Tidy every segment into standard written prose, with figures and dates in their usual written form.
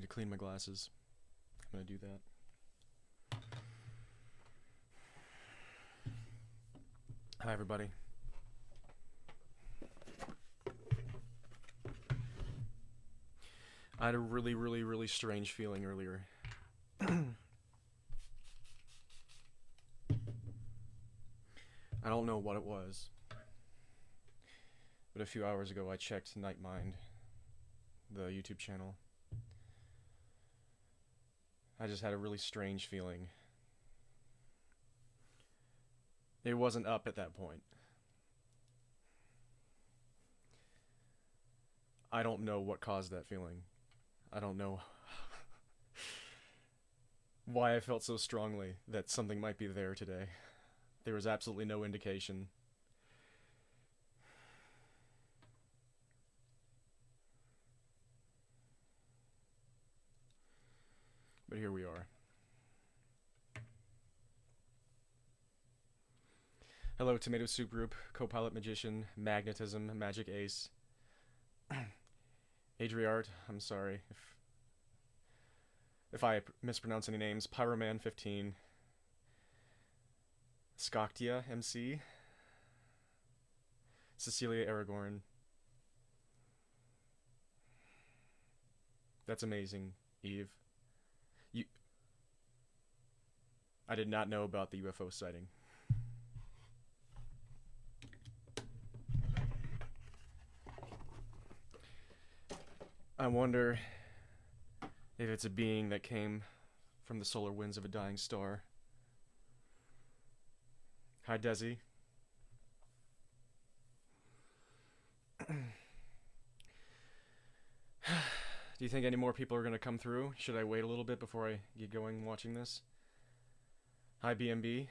to clean my glasses. I'm gonna do that. Hi, everybody. I had a really strange feeling earlier. I don't know what it was, but a few hours ago I checked Nightmind, the YouTube channel. I just had a really strange feeling. It wasn't up at that point. I don't know what caused that feeling. I don't know why I felt so strongly that something might be there today. There was absolutely no indication. But here we are. Hello, Tomato Soup Group, Co-Pilot Magician, Magnetism, Magic Ace. Adriart, I'm sorry if I mispronounce any names. Pyroman 15. Skoktia MC. Cecilia Aragorn. That's amazing, Eve. I did not know about the UFO sighting. I wonder if it's a being that came from the solar winds of a dying star. Hi, Desi. Do you think any more people are going to come through? Should I wait a little bit before I get going watching this? Hi, BMB.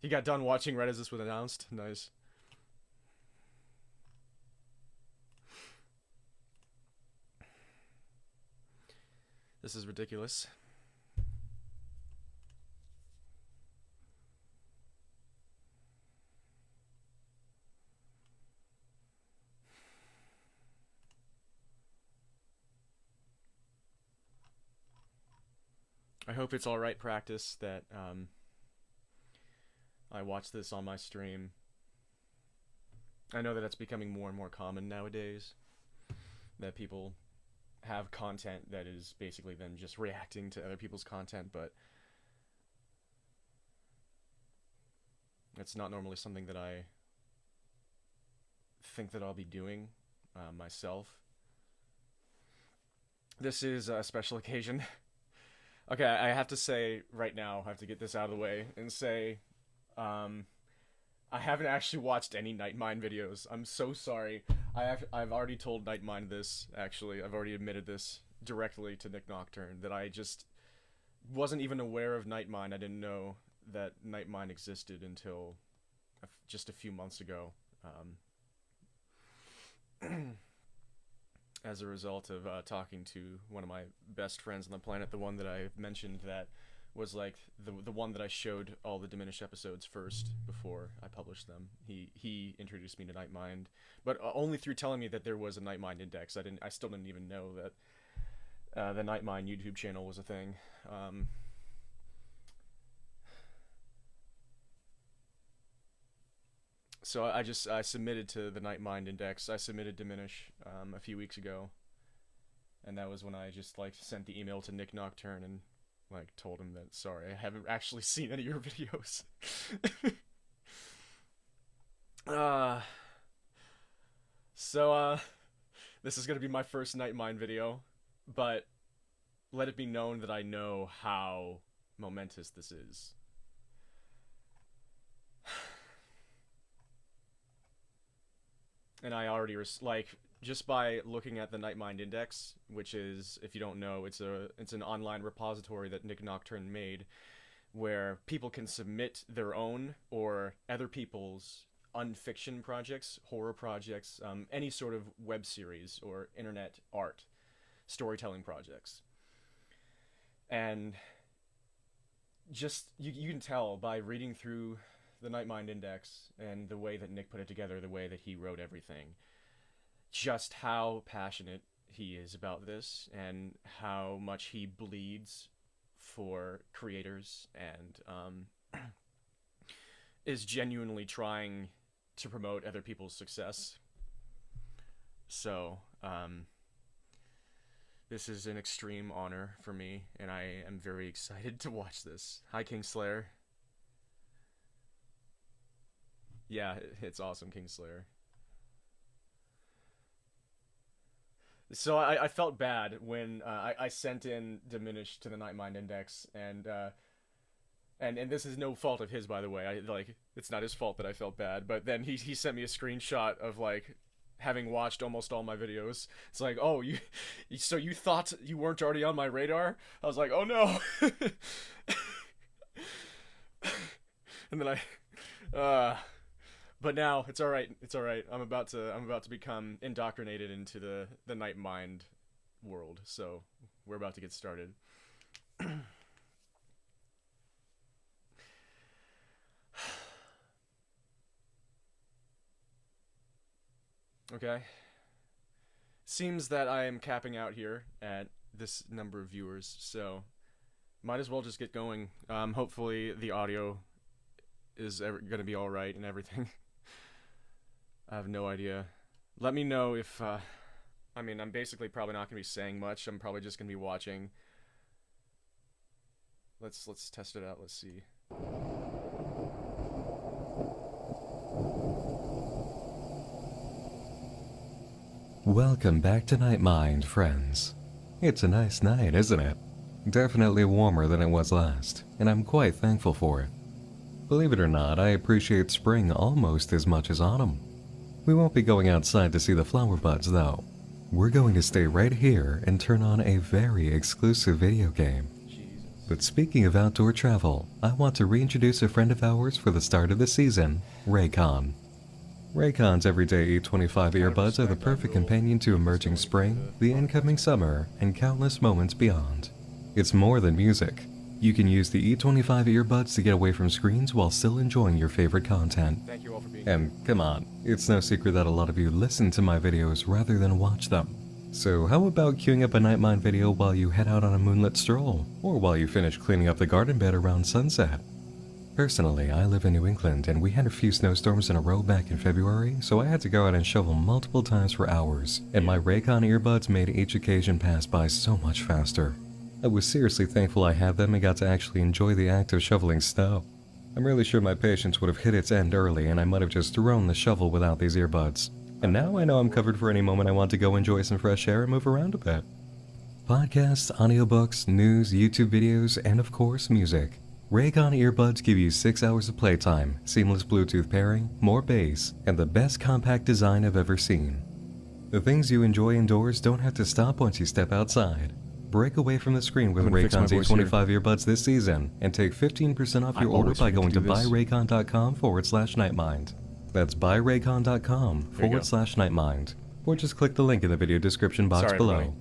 He got done watching right as this was announced. Nice. This is ridiculous. I hope it's alright practice that I watch this on my stream. I know that it's becoming more and more common nowadays that people have content that is basically them just reacting to other people's content, but it's not normally something that I think that I'll be doing myself. This is a special occasion. Okay, I have to say right now, I have to get this out of the way and say, I haven't actually watched any Nightmind videos. I'm so sorry. I've already told Nightmind this, actually. I've already admitted this directly to Nick Nocturne, that I just wasn't even aware of Nightmind. I didn't know that Nightmind existed until just a few months ago. As a result of talking to one of my best friends on the planet, the one that I mentioned that was like the one that I showed all the Diminish episodes first before I published them. He introduced me to Nightmind, but only through telling me that there was a Nightmind index. I still didn't even know that the Nightmind YouTube channel was a thing. So I submitted to the Nightmind index. I submitted Diminish a few weeks ago, and that was when I just like sent the email to Nick Nocturne and like told him that sorry, I haven't actually seen any of your videos. So this is gonna be my first Nightmind video, but let it be known that I know how momentous this is. And I already like just by looking at the Nightmind index, which is, if you don't know, it's an online repository that Nick Nocturne made, where people can submit their own or other people's unfiction projects, horror projects, any sort of web series or internet art, storytelling projects. And just you can tell by reading through the Nightmind index and the way that Nick put it together, the way that he wrote everything, just how passionate he is about this and how much he bleeds for creators and is genuinely trying to promote other people's success. So, this is an extreme honor for me, and I am very excited to watch this. Hi, Kingslayer. Yeah, it's awesome, Kingslayer. So I felt bad when I sent in Diminish to the Nightmind Index, and this is no fault of his, by the way. It's not his fault that I felt bad. But then he sent me a screenshot of like having watched almost all my videos. It's like, oh, so you thought you weren't already on my radar? I was like, oh no. And then but now it's all right. It's all right. I'm about to become indoctrinated into the Nightmind world. So we're about to get started. Okay. Seems that I am capping out here at this number of viewers, so might as well just get going. Hopefully the audio is gonna be alright and everything. I have no idea. Let me know if, I mean, I'm basically probably not gonna be saying much. I'm probably just gonna be watching. Let's test it out. Let's see. Welcome back to Nightmind, friends. It's a nice night, isn't it? Definitely warmer than it was last, and I'm quite thankful for it. Believe it or not, I appreciate spring almost as much as autumn. We won't be going outside to see the flower buds, though. We're going to stay right here and turn on a very exclusive video game. Jesus. But speaking of outdoor travel, I want to reintroduce a friend of ours for the start of the season, Raycon. Raycon's everyday E25 earbuds are the perfect companion to emerging spring, the incoming summer, and countless moments beyond. It's more than music. You can use the E25 earbuds to get away from screens while still enjoying your favorite content. Thank you all for being And come on, it's no secret that a lot of you listen to my videos rather than watch them. So how about queuing up a Nightmind video while you head out on a moonlit stroll, or while you finish cleaning up the garden bed around sunset? Personally, I live in New England and we had a few snowstorms in a row back in February, so I had to go out and shovel multiple times for hours, and my Raycon earbuds made each occasion pass by so much faster. I was seriously thankful I had them and got to actually enjoy the act of shoveling snow. I'm really sure my patience would have hit its end early and I might have just thrown the shovel without these earbuds. And now I know I'm covered for any moment I want to go enjoy some fresh air and move around a bit. Podcasts, audiobooks, news, YouTube videos, and of course music. Raycon earbuds give you 6 hours of playtime, seamless Bluetooth pairing, more bass, and the best compact design I've ever seen. The things you enjoy indoors don't have to stop once you step outside. Break away from the screen with Raycon's E25 earbuds this season and take 15% off your order by going to buyraycon.com/Nightmind. That's buyraycon.com/Nightmind. Or just click the link in the video description box below. Everybody.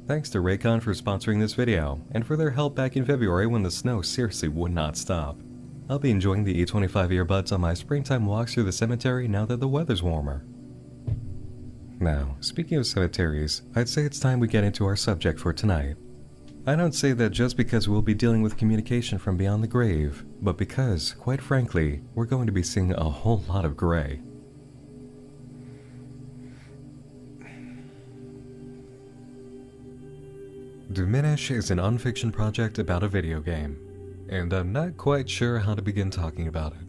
Thanks to Raycon for sponsoring this video, and for their help back in February when the snow seriously would not stop. I'll be enjoying the E25 earbuds on my springtime walks through the cemetery now that the weather's warmer. Now, speaking of cemeteries, I'd say it's time we get into our subject for tonight. I don't say that just because we'll be dealing with communication from beyond the grave, but because, quite frankly, we're going to be seeing a whole lot of gray. Diminish is an unfiction project about a video game, and I'm not quite sure how to begin talking about it.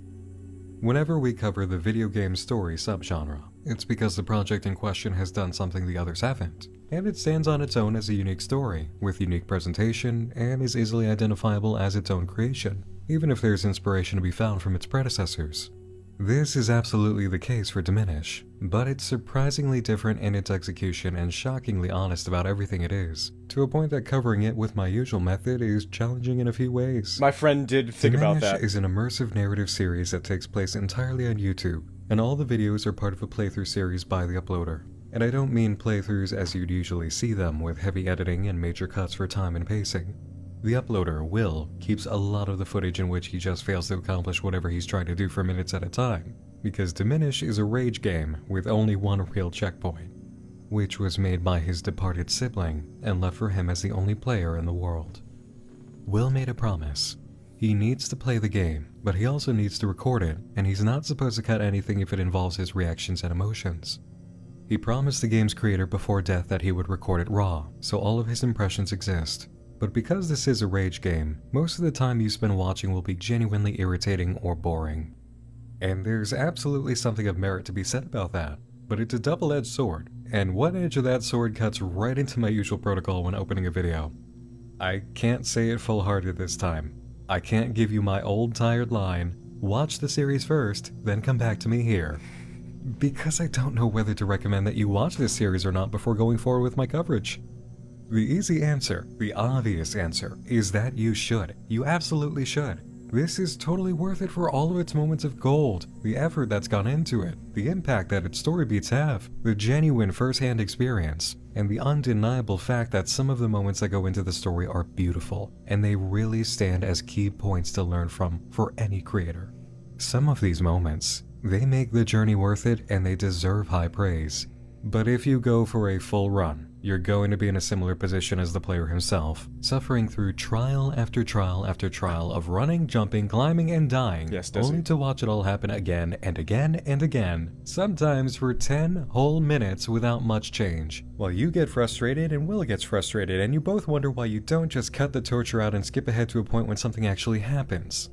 Whenever we cover the video game story subgenre, it's because the project in question has done something the others haven't, and it stands on its own as a unique story, with unique presentation, and is easily identifiable as its own creation, even if there's inspiration to be found from its predecessors. This is absolutely the case for Diminish, but it's surprisingly different in its execution and shockingly honest about everything it is, to a point that covering it with my usual method is challenging in a few ways. My friend did think about that. Diminish is an immersive narrative series that takes place entirely on YouTube, and all the videos are part of a playthrough series by the uploader. And I don't mean playthroughs as you'd usually see them, with heavy editing and major cuts for time and pacing. The uploader, Will, keeps a lot of the footage in which he just fails to accomplish whatever he's trying to do for minutes at a time, because Diminish is a rage game with only one real checkpoint. which was made by his departed sibling and left for him as the only player in the world. Will made a promise. He needs to play the game, but he also needs to record it, and he's not supposed to cut anything if it involves his reactions and emotions. He promised the game's creator before death that he would record it raw, so all of his impressions exist. But because this is a rage game, most of the time you spend watching will be genuinely irritating or boring. And there's absolutely something of merit to be said about that, but it's a double-edged sword, and one edge of that sword cuts right into my usual protocol when opening a video. I can't say it full-hearted this time. I can't give you my old tired line, watch the series first, then come back to me here. Because I don't know whether to recommend that you watch this series or not before going forward with my coverage. The easy answer, the obvious answer, is that you should. You absolutely should. This is totally worth it for all of its moments of gold, the effort that's gone into it, the impact that its story beats have, the genuine first-hand experience, and the undeniable fact that some of the moments that go into the story are beautiful, and they really stand as key points to learn from for any creator. Some of these moments, they make the journey worth it and they deserve high praise. But if you go for a full run, you're going to be in a similar position as the player himself, suffering through trial after trial after trial of running, jumping, climbing, and dying, only to watch it all happen again and again and again, sometimes for 10 whole minutes without much change. While you get frustrated and Will gets frustrated, and you both wonder why you don't just cut the torture out and skip ahead to a point when something actually happens.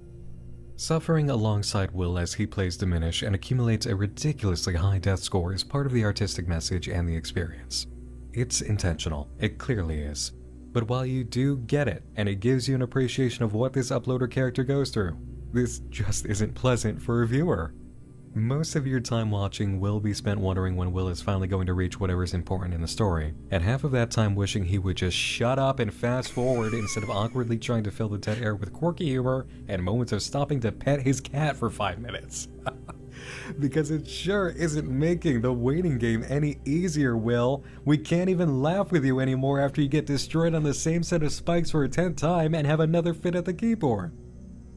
Suffering alongside Will as he plays Diminish and accumulates a ridiculously high death score is part of the artistic message and the experience. It's intentional, it clearly is. But while you do get it, and it gives you an appreciation of what this uploader character goes through, this just isn't pleasant for a viewer. Most of your time watching will be spent wondering when Will is finally going to reach whatever's important in the story, and half of that time wishing he would just shut up and fast forward instead of awkwardly trying to fill the dead air with quirky humor and moments of stopping to pet his cat for 5 minutes. Because it sure isn't making the waiting game any easier, Will. We can't even laugh with you anymore after you get destroyed on the same set of spikes for a 10th time and have another fit at the keyboard.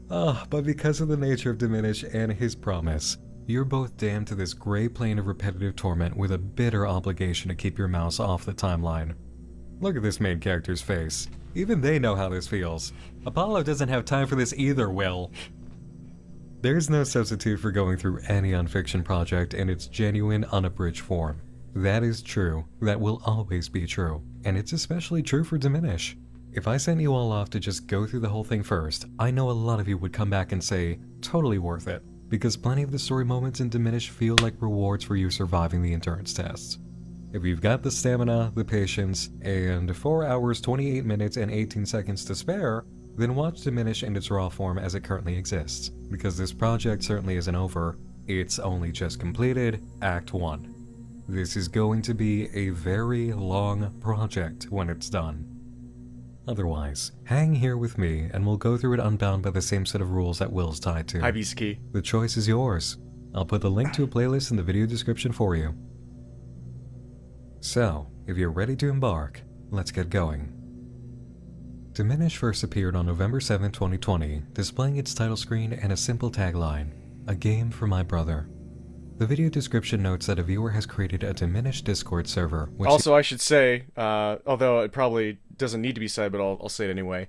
But because of the nature of Diminish and his promise, you're both damned to this gray plane of repetitive torment with a bitter obligation to keep your mouse off the timeline. Look at this main character's face. Even they know how this feels. Apollo doesn't have time for this either, Will. There's no substitute for going through any unfiction project in its genuine, unabridged form. That is true. That will always be true. And it's especially true for Diminish. If I sent you all off to just go through the whole thing first, I know a lot of you would come back and say, totally worth it. Because plenty of the story moments in Diminish feel like rewards for you surviving the endurance tests. If you've got the stamina, the patience, and 4 hours, 28 minutes, and 18 seconds to spare, then watch Diminish in its raw form as it currently exists, because this project certainly isn't over, it's only just completed Act 1. This is going to be a very long project when it's done. Otherwise, hang here with me and we'll go through it unbound by the same set of rules that Will's tied to. Hi, Beast-Key. The choice is yours. I'll put the link to a playlist in the video description for you. So, if you're ready to embark, let's get going. Diminish first appeared on November 7, 2020, displaying its title screen and a simple tagline, "A game for my brother." The video description notes that a viewer has created a Diminish Discord server, which also, I should say, although it probably doesn't need to be said, but I'll say it anyway.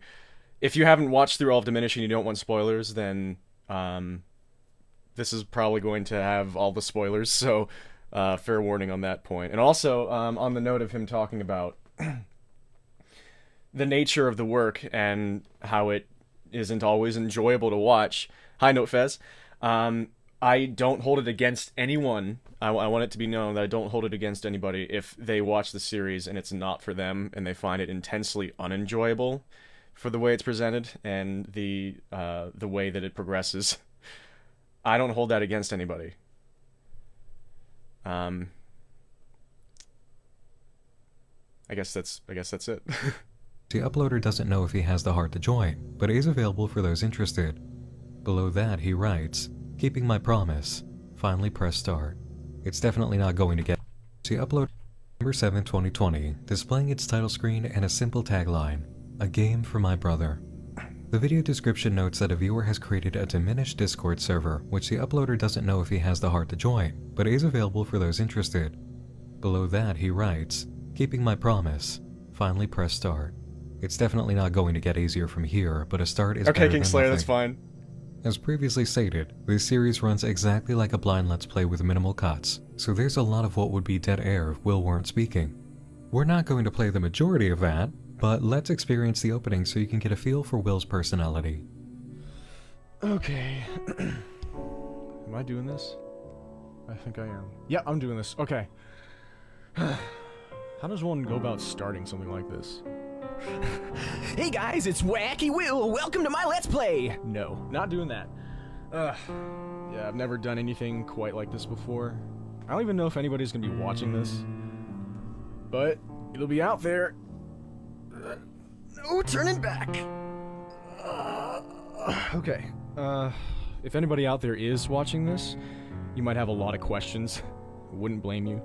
If you haven't watched through all of Diminish and you don't want spoilers, then this is probably going to have all the spoilers, so fair warning on that point. And also, on the note of him talking about the nature of the work and how it isn't always enjoyable to watch. High note, Fez. I don't hold it against anyone. I want it to be known that I don't hold it against anybody if they watch the series and it's not for them and they find it intensely unenjoyable for the way it's presented and the way that it progresses. I don't hold that against anybody. I guess that's it. The uploader doesn't know if he has the heart to join, but is available for those interested. Below that, he writes, "Keeping my promise. Finally press start." It's definitely not going to get. The upload November 7, 2020, displaying its title screen and a simple tagline, "A game for my brother." The video description notes that a viewer has created a Diminish Discord server, which the uploader doesn't know if he has the heart to join, but is available for those interested. Below that, he writes, "Keeping my promise. Finally press start." It's definitely not going to get easier from here, but a start is better than Kingslayer, nothing. that's fine. As previously stated, this series runs exactly like a blind Let's Play with minimal cuts, so there's a lot of what would be dead air if Will weren't speaking. We're not going to play the majority of that, but let's experience the opening so you can get a feel for Will's personality. Okay. Am I doing this? I think I am. Yeah, I'm doing this. Okay. How does one go about starting something like this? Hey guys, it's Wacky Will. Welcome to my Let's Play. No, not doing that. Yeah, I've never done anything quite like this before. I don't even know if anybody's gonna be watching this. But it'll be out there. No turning back. Okay. If anybody out there is watching this, you might have a lot of questions. Wouldn't blame you.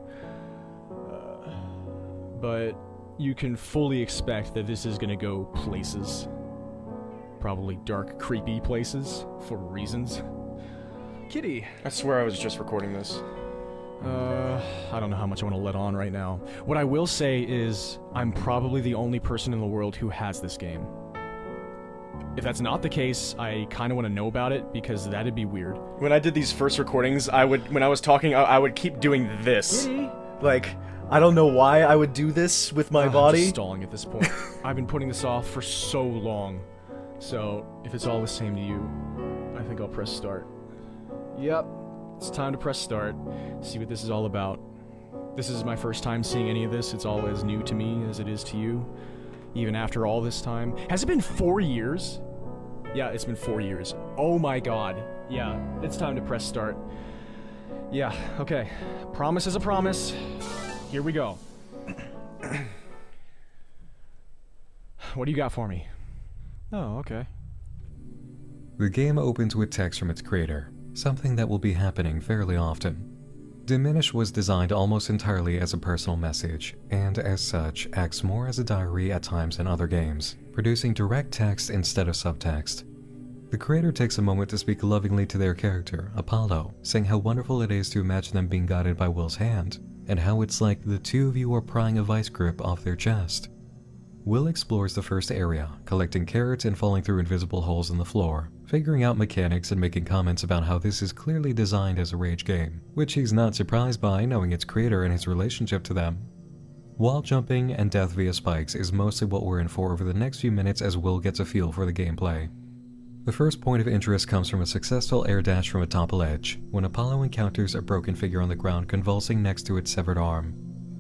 But you can fully expect that this is gonna go places. Probably dark, creepy places, for reasons. Kitty! I swear I was just recording this. I don't know how much I want to let on right now. What I will say is, I'm probably the only person in the world who has this game. If that's not the case, I kind of want to know about it, because that'd be weird. When I did these first recordings, when I was talking, I would keep doing this. Kitty. Like, I don't know why I would do this with my I'm body. just stalling at this point. I've been putting this off for so long. So, if it's all the same to you, I think I'll press start. Yep, it's time to press start. See what this is all about. This is my first time seeing any of this. It's all as new to me as it is to you. Even after all this time. Has it been 4 years? Yeah, it's been 4 years. Oh my god. Yeah, it's time to press start. Yeah, okay. Promise is a promise. Here we go. What do you got for me? Oh, okay. The game opens with text from its creator, something that will be happening fairly often. Diminish was designed almost entirely as a personal message, and as such, acts more as a diary at times than other games, producing direct text instead of subtext. The creator takes a moment to speak lovingly to their character, Apollo, saying how wonderful it is to imagine them being guided by Will's hand, and how it's like the two of you are prying a vice grip off their chest. Will explores the first area, collecting carrots and falling through invisible holes in the floor, figuring out mechanics and making comments about how this is clearly designed as a rage game, which he's not surprised by knowing its creator and his relationship to them. Wall jumping and death via spikes is mostly what we're in for over the next few minutes as Will gets a feel for the gameplay. The first point of interest comes from a successful air dash from atop a ledge, when Apollo encounters a broken figure on the ground convulsing next to its severed arm.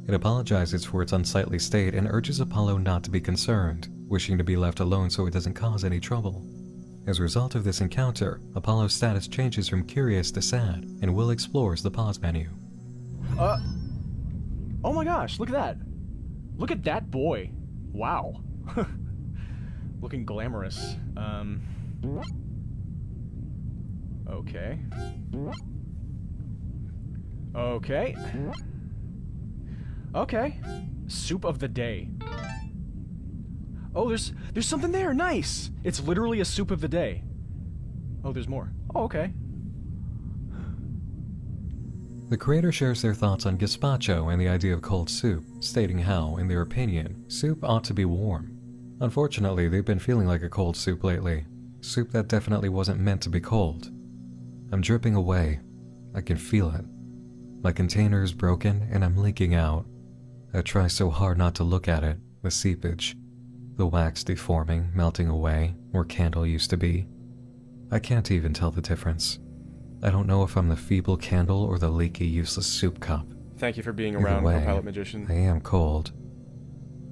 It apologizes for its unsightly state and urges Apollo not to be concerned, wishing to be left alone so it doesn't cause any trouble. As a result of this encounter, Apollo's status changes from curious to sad, and Will explores the pause menu. Oh my gosh, look at that. Look at that boy. Wow. Looking glamorous. Okay. Okay. Okay. Soup of the day. Oh, there's something there. Nice. It's literally a soup of the day. Oh, there's more. Oh, okay. The creator shares their thoughts on gazpacho and the idea of cold soup, stating how, in their opinion, soup ought to be warm. Unfortunately, they've been feeling like a cold soup lately. Soup that definitely wasn't meant to be cold. I'm dripping away. I can feel it. My container is broken and I'm leaking out. I try so hard not to look at it, the seepage. The wax deforming, melting away, where candle used to be. I can't even tell the difference. I don't know if I'm the feeble candle or the leaky, useless soup cup. Thank you for being Either around, way, Co-Pilot Magician. I am cold.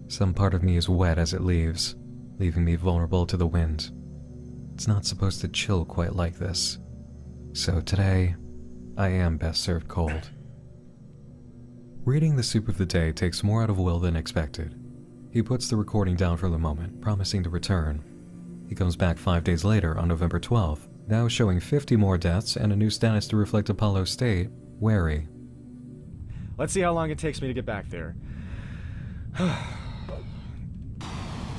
Some part of me is wet as it leaves, leaving me vulnerable to the wind. It's not supposed to chill quite like this. So today, I am best served cold. Reading the soup of the day takes more out of Will than expected. He puts the recording down for the moment, promising to return. He comes back 5 days later on November 12th, now showing 50 more deaths and a new status to reflect Apollo's state, wary. Let's see how long it takes me to get back there.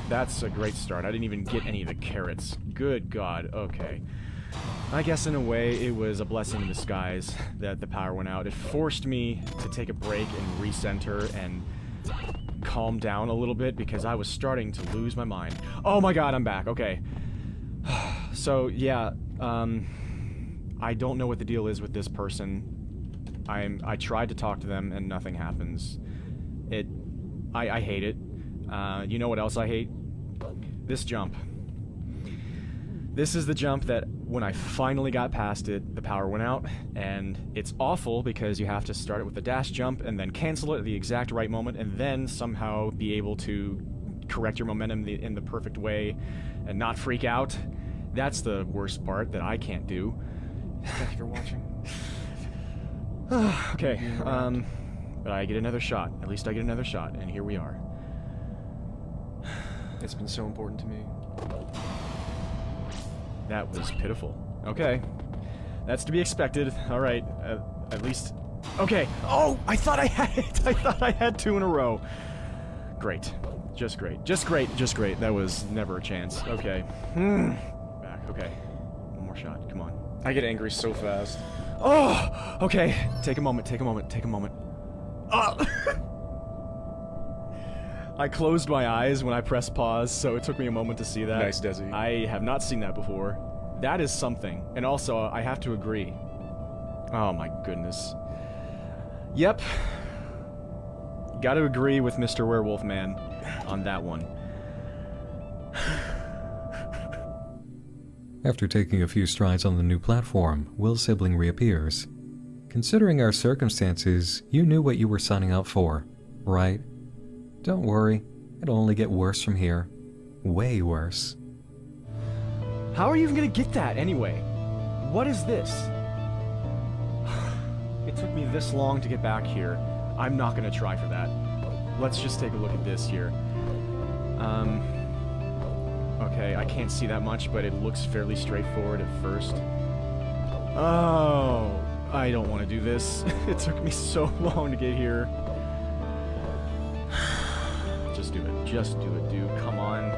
That's a great start. I didn't even get any of the carrots. Good God. Okay. I guess in a way it was a blessing in disguise that the power went out. It forced me to take a break and recenter and calm down a little bit because I was starting to lose my mind. Oh my god, I'm back. Okay. So, yeah, I don't know what the deal is with this person. I tried to talk to them and nothing happens. I hate it. You know what else I hate? This jump. This is the jump that when I finally got past it, the power went out, and it's awful because you have to start it with a dash jump and then cancel it at the exact right moment and then somehow be able to correct your momentum in the perfect way and not freak out. That's the worst part that I can't do. Thank you for watching. Okay, but I get another shot. At least I get another shot, and here we are. It's been so important to me. That was pitiful. Okay. That's to be expected. Alright, at least... Okay! Oh! I thought I had it! I thought I had 2 in a row. Great. Just great. Just great. Just great. That was never a chance. Okay. Back. Okay. One more shot. Come on. I get angry so fast. Oh! Okay. Take a moment. Take a moment. Take a moment. Oh! I closed my eyes when I pressed pause, so it took me a moment to see that. Nice, Desi. I have not seen that before. That is something. And also, I have to agree. Oh my goodness. Yep. Gotta agree with Mr. Werewolf Man on that one. After taking a few strides on the new platform, Will's sibling reappears. Considering our circumstances, you knew what you were signing up for, right? Don't worry, it'll only get worse from here. Way worse. How are you even gonna get that, anyway? What is this? It took me this long to get back here. I'm not gonna try for that. Let's just take a look at this here. Okay, I can't see that much, but it looks fairly straightforward at first. Oh, I don't want to do this. It took me so long to get here. Just do it. Just do it, dude. Come on.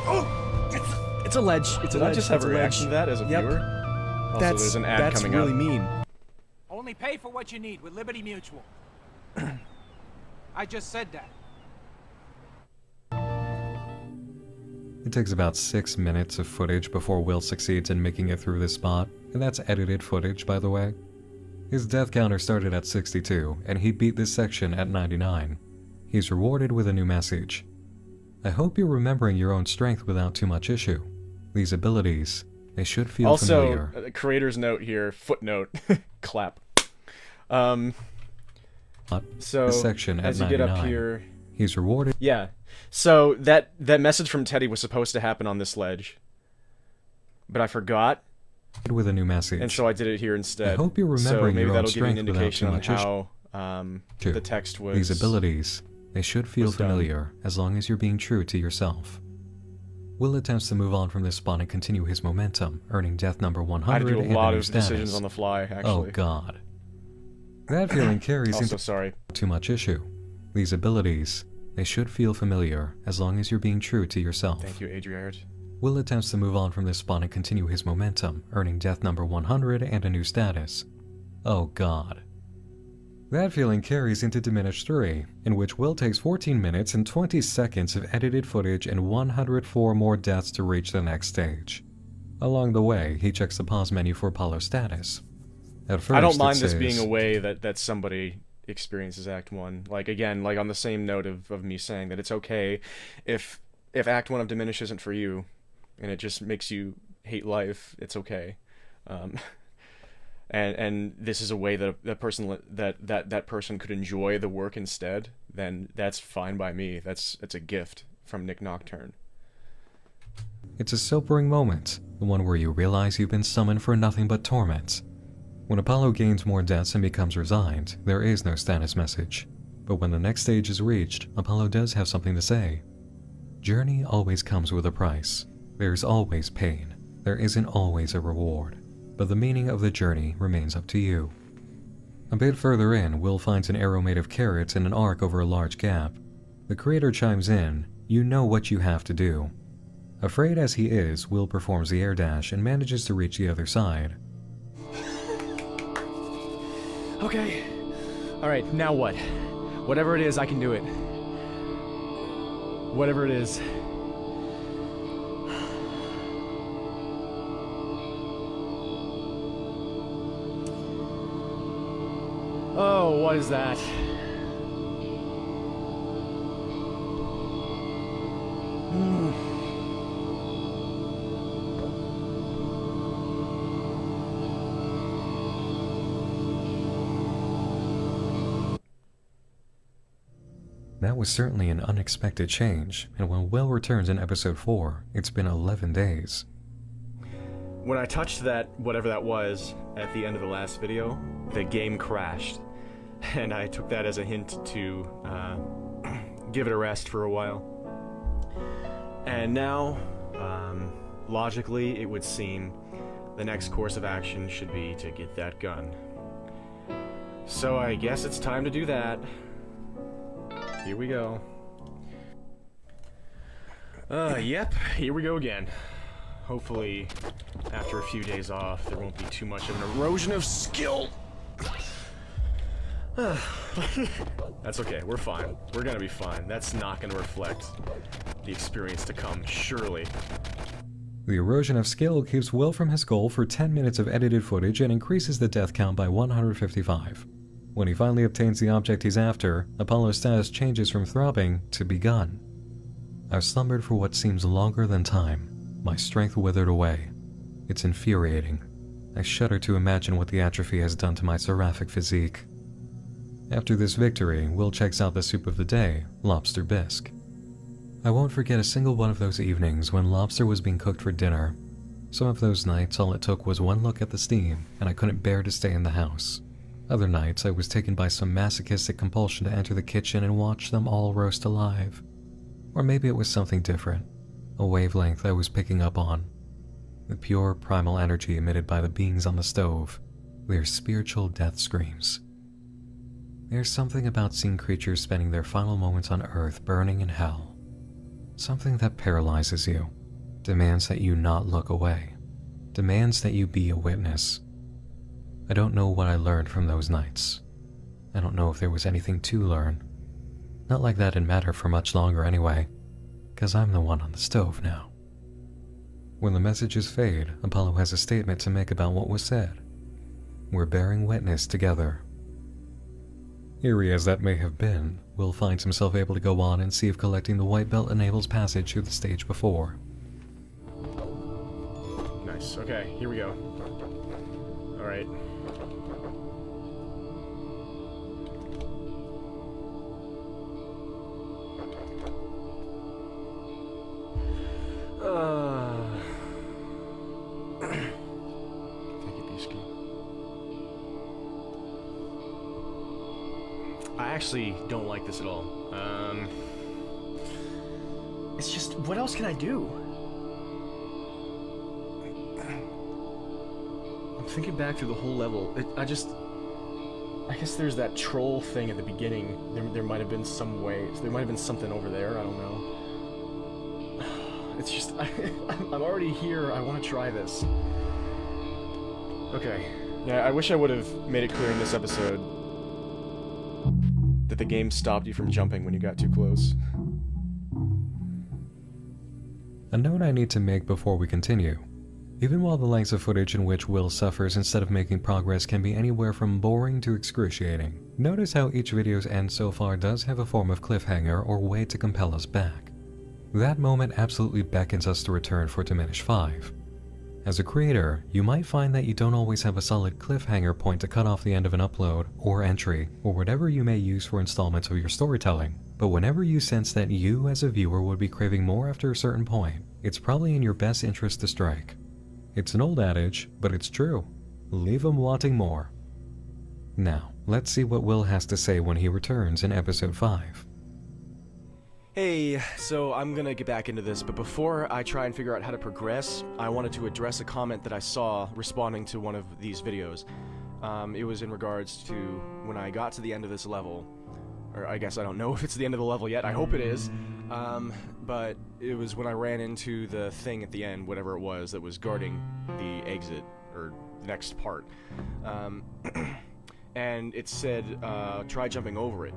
Oh! It's a ledge. It's a Did I ledge. just have It's a ledge. reaction to that as a Yep. viewer? Also, there's an ad that's coming really up. mean. Only pay for what you need with Liberty Mutual. I just said that. It takes about 6 minutes of footage before Will succeeds in making it through this spot, and that's edited footage, by the way. His death counter started at 62, and he beat this section at 99. He's rewarded with a new message. I hope you're remembering your own strength without too much issue. These abilities, they should feel familiar. Also, creator's note here, footnote, clap. So, This section as at you get 99. up here... He's rewarded Yeah. So, that message from Teddy was supposed to happen on this ledge. But I forgot, with a new message. and so I did it here instead. I hope you're remembering so maybe your own that'll give you an strength without indication too on much issue. how the text was... These abilities, they should feel was done. familiar as long as you're being true to yourself. Will attempts to move on from this spot and continue his momentum, earning death number 100 I had to do a and lot new of status. decisions on the fly, actually. Oh god. That feeling carries Also, into sorry. too much issue. These abilities, they should feel familiar as long as you're being true to yourself. Thank you, Adriard. Will attempts to move on from this spot and continue his momentum, earning death number 100 and a new status. Oh god. That feeling carries into Diminish 3, in which Will takes 14 minutes and 20 seconds of edited footage and 104 more deaths to reach the next stage. Along the way, he checks the pause menu for Apollo status. At first, I don't mind it this says, being a way that somebody experiences Act 1. Like, again, like on the same note of me saying that it's okay if Act 1 of Diminish isn't for you, and it just makes you hate life, it's okay. And this is a way that that person could enjoy the work instead, then that's fine by me. It's a gift from Nick Nocturne. It's a sobering moment, the one where you realize you've been summoned for nothing but torment. When Apollo gains more deaths and becomes resigned, there is no status message. But when the next stage is reached, Apollo does have something to say. Journey always comes with a price. There's always pain. There isn't always a reward. But the meaning of the journey remains up to you. A bit further in, Will finds an arrow made of carrots and an arc over a large gap. The creator chimes in, you know what you have to do. Afraid as he is, Will performs the air dash and manages to reach the other side. Okay. Alright, now what? Whatever it is, I can do it. Whatever it is. Oh, what is that? That was certainly an unexpected change, and when Will returns in episode 4, it's been 11 days. When I touched that, whatever that was, at the end of the last video, the game crashed. And I took that as a hint to give it a rest for a while. And now, logically, it would seem the next course of action should be to get that gun. So I guess it's time to do that. Here we go. Yep, here we go again. Hopefully, after a few days off, there won't be too much of an erosion of skill. That's okay, we're fine. We're gonna be fine. That's not gonna reflect the experience to come, surely. The erosion of skill keeps Will from his goal for 10 minutes of edited footage and increases the death count by 155. When he finally obtains the object he's after, Apollo's status changes from throbbing to begun. I've slumbered for what seems longer than time. My strength withered away. It's infuriating. I shudder to imagine what the atrophy has done to my seraphic physique. After this victory, Will checks out the soup of the day, lobster bisque. I won't forget a single one of those evenings when lobster was being cooked for dinner. Some of those nights, all it took was one look at the steam, and I couldn't bear to stay in the house. Other nights, I was taken by some masochistic compulsion to enter the kitchen and watch them all roast alive. Or maybe it was something different, a wavelength I was picking up on. The pure primal energy emitted by the beings on the stove, their spiritual death screams. There's something about seeing creatures spending their final moments on Earth burning in hell. Something that paralyzes you, demands that you not look away, demands that you be a witness. I don't know what I learned from those nights. I don't know if there was anything to learn. Not like that it'd matter for much longer anyway, 'cause I'm the one on the stove now. When the messages fade, Apollo has a statement to make about what was said. We're bearing witness together. Eerie as that may have been, Will finds himself able to go on and see if collecting the white belt enables passage through the stage before. Nice, okay, here we go. Alright. Thank you, Bisky. I actually don't like this at all. It's just, what else can I do? I'm thinking back through the whole level. I guess there's that troll thing at the beginning. There might have been some way. There might have been something over there. I don't know. It's just, I'm already here. I want to try this. Okay. Yeah, I wish I would have made it clear in this episode that the game stopped you from jumping when you got too close. A note I need to make before we continue. Even while the lengths of footage in which Will suffers instead of making progress can be anywhere from boring to excruciating, notice how each video's end so far does have a form of cliffhanger or way to compel us back. That moment absolutely beckons us to return for Diminish 5. As a creator, you might find that you don't always have a solid cliffhanger point to cut off the end of an upload, or entry, or whatever you may use for installments of your storytelling. But whenever you sense that you as a viewer would be craving more after a certain point, it's probably in your best interest to strike. It's an old adage, but it's true. Leave them wanting more. Now, let's see what Will has to say when he returns in episode 5. Hey, so I'm gonna get back into this, but before I try and figure out how to progress, I wanted to address a comment that I saw responding to one of these videos. It was in regards to when I got to the end of this level, or I guess I don't know if it's the end of the level yet, I hope it is. But it was when I ran into the thing at the end, whatever it was, that was guarding the exit, or the next part. And it said, try jumping over it.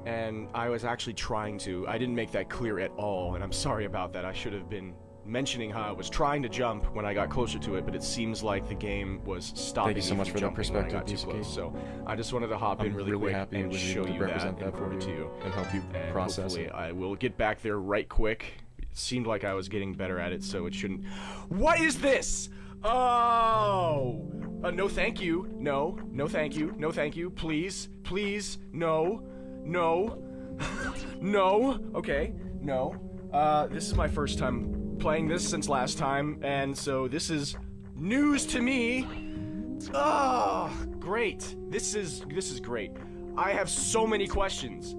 And I was actually trying to. I didn't make that clear at all, and I'm sorry about that. I should have been mentioning how I was trying to jump when I got closer to it, but it seems like the game was stopping Thank you so much for that perspective, when I got too close. So I just wanted to hop in I'm really really quick happy and with you show to you represent that that for and you to you and help you and process hopefully it. I will get back there right quick. It seemed like I was getting better at it, so it shouldn't. What is this? Oh! No thank you. No. No thank you. No thank you. Please. Please. No. No. No. Okay. No. This is my first time playing this since last time, and so this is news to me. Oh, great. This is great. I have so many questions.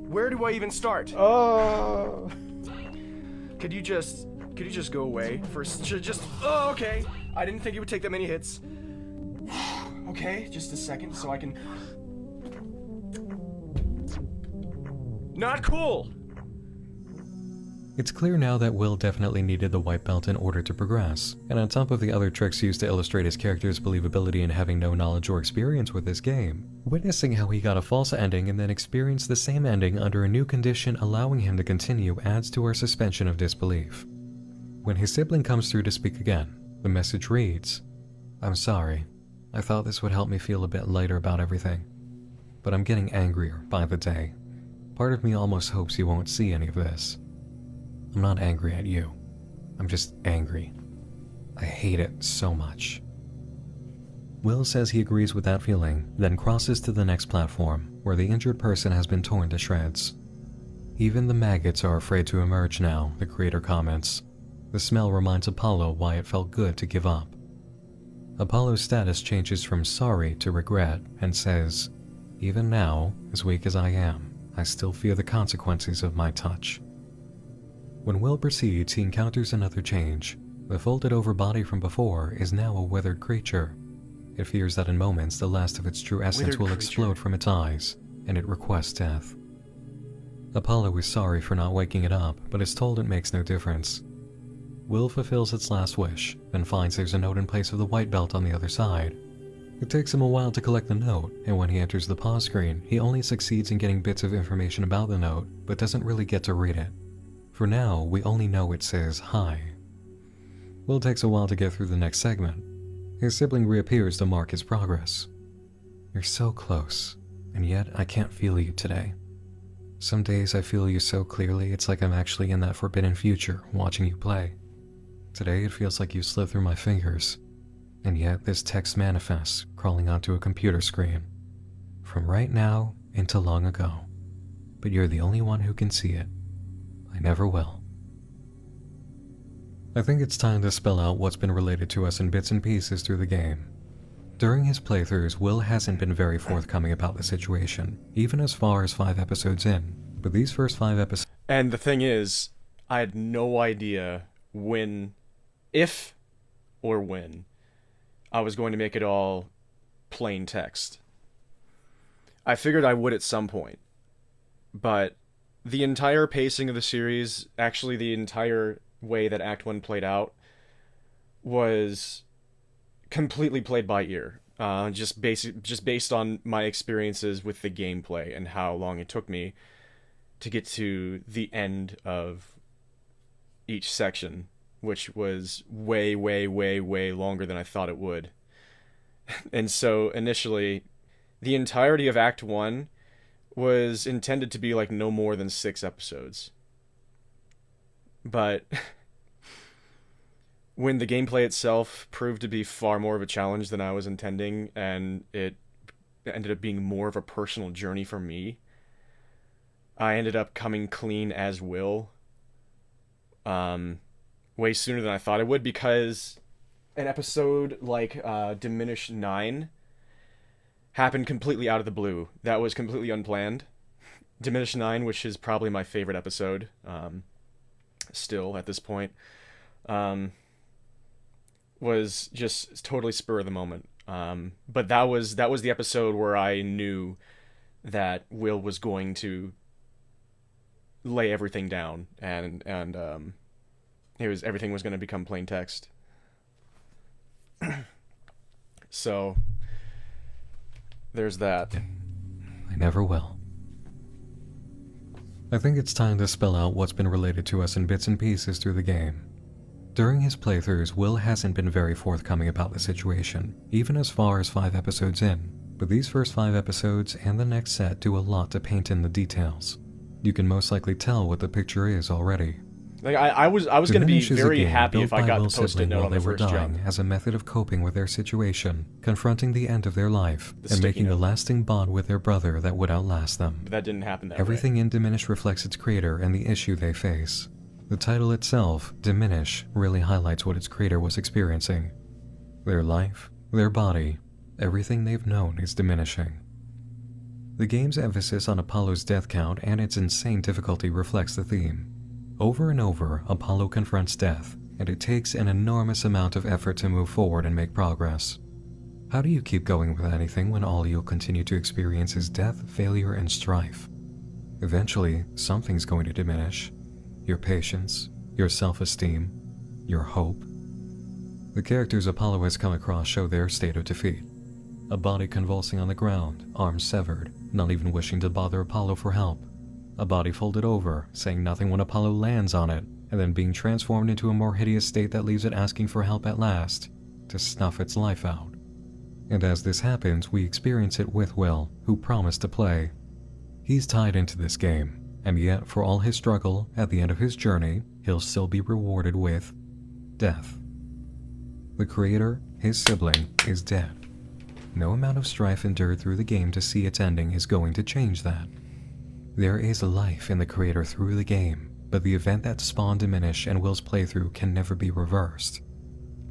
Where do I even start? Oh. Could you just go away first? Oh, okay. I didn't think it would take that many hits. Okay, just a second so I can. Not cool. It's clear now that Will definitely needed the white belt in order to progress, and on top of the other tricks used to illustrate his character's believability in having no knowledge or experience with this game, witnessing how he got a false ending and then experienced the same ending under a new condition allowing him to continue adds to our suspension of disbelief. When his sibling comes through to speak again, the message reads, "I'm sorry. I thought this would help me feel a bit lighter about everything. But I'm getting angrier by the day. Part of me almost hopes you won't see any of this. I'm not angry at you. I'm just angry. I hate it so much." Will says he agrees with that feeling, then crosses to the next platform, where the injured person has been torn to shreds. Even the maggots are afraid to emerge now, the creator comments. The smell reminds Apollo why it felt good to give up. Apollo's status changes from sorry to regret and says, "Even now, as weak as I am, I still fear the consequences of my touch." When Will proceeds, he encounters another change. The folded over body from before is now a withered creature. It fears that in moments the last of its true essence will explode from its eyes, and it requests death. Apollo is sorry for not waking it up, but is told it makes no difference. Will fulfills its last wish, then finds there's a note in place of the white belt on the other side. It takes him a while to collect the note, and when he enters the pause screen, he only succeeds in getting bits of information about the note, but doesn't really get to read it. For now, we only know it says hi. Will takes a while to get through the next segment. His sibling reappears to mark his progress. "You're so close, and yet I can't feel you today. Some days I feel you so clearly it's like I'm actually in that forbidden future watching you play. Today it feels like you slid through my fingers, and yet this text manifests crawling onto a computer screen. From right now into long ago. But you're the only one who can see it. I never will." I think it's time to spell out what's been related to us in bits and pieces through the game. During his playthroughs, Will hasn't been very forthcoming about the situation, even as far as 5 episodes in, but these first 5 episodes... And the thing is, I had no idea if or when I was going to make it all plain text. I figured I would at some point, but the entire pacing of the series, actually the entire way that Act 1 played out, was completely played by ear. Just based on my experiences with the gameplay and how long it took me to get to the end of each section, which was way, way, way, way longer than I thought it would. And so initially, the entirety of Act 1 was intended to be like no more than 6 episodes. But when the gameplay itself proved to be far more of a challenge than I was intending, and it ended up being more of a personal journey for me, I ended up coming clean as Will way sooner than I thought I would, because an episode like Diminish 9 happened completely out of the blue. That was completely unplanned. Diminish 9, which is probably my favorite episode, still at this point, was just totally spur of the moment. But that was the episode where I knew that Will was going to lay everything down, and everything was going to become plain text. So there's that. I never will. I think it's time to spell out what's been related to us in bits and pieces through the game. During his playthroughs, Will hasn't been very forthcoming about the situation, even as far as 5 episodes in, but these first 5 episodes and the next set do a lot to paint in the details. You can most likely tell what the picture is already. Like I was going to be Diminish is a very game happy built if I by got Will the post-it sibling note while on they the were first dying jump. as a method of coping with their situation, confronting the end of their life, The and sticky making a note. lasting bond with their brother that would outlast them. But that didn't happen that way. Everything in Diminish reflects its creator and the issue they face. The title itself, Diminish, really highlights what its creator was experiencing. Their life, their body, everything they've known is diminishing. The game's emphasis on Apollo's death count and its insane difficulty reflects the theme. Over and over, Apollo confronts death, and it takes an enormous amount of effort to move forward and make progress. How do you keep going with anything when all you'll continue to experience is death, failure, and strife? Eventually, something's going to diminish. Your patience, your self-esteem, your hope. The characters Apollo has come across show their state of defeat. A body convulsing on the ground, arms severed, not even wishing to bother Apollo for help. A body folded over, saying nothing when Apollo lands on it, and then being transformed into a more hideous state that leaves it asking for help at last, to snuff its life out. And as this happens, we experience it with Will, who promised to play. He's tied into this game, and yet for all his struggle, at the end of his journey, he'll still be rewarded with death. The creator, his sibling, is dead. No amount of strife endured through the game to see its ending is going to change that. There is life in the creator through the game, but the event that spawned Diminish and Will's playthrough can never be reversed.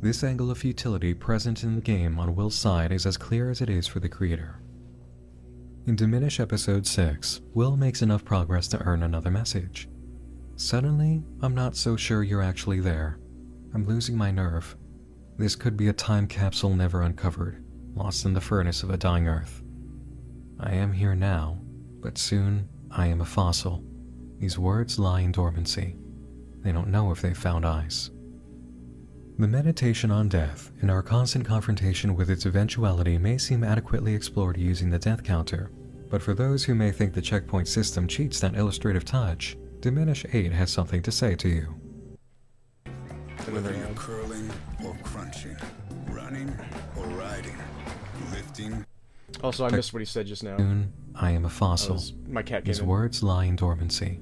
This angle of futility present in the game on Will's side is as clear as it is for the creator. In Diminish Episode 6, Will makes enough progress to earn another message. Suddenly, I'm not so sure you're actually there. I'm losing my nerve. This could be a time capsule never uncovered, lost in the furnace of a dying Earth. I am here now, but soon I am a fossil. These words lie in dormancy. They don't know if they've found ice. The meditation on death and our constant confrontation with its eventuality may seem adequately explored using the death counter, but for those who may think the checkpoint system cheats that illustrative touch, Diminish 8 has something to say to you. Whether you're curling or crunching, running or riding, lifting. Also, I missed what he said just now. Soon I am a fossil. My cat came These in. words lie in dormancy.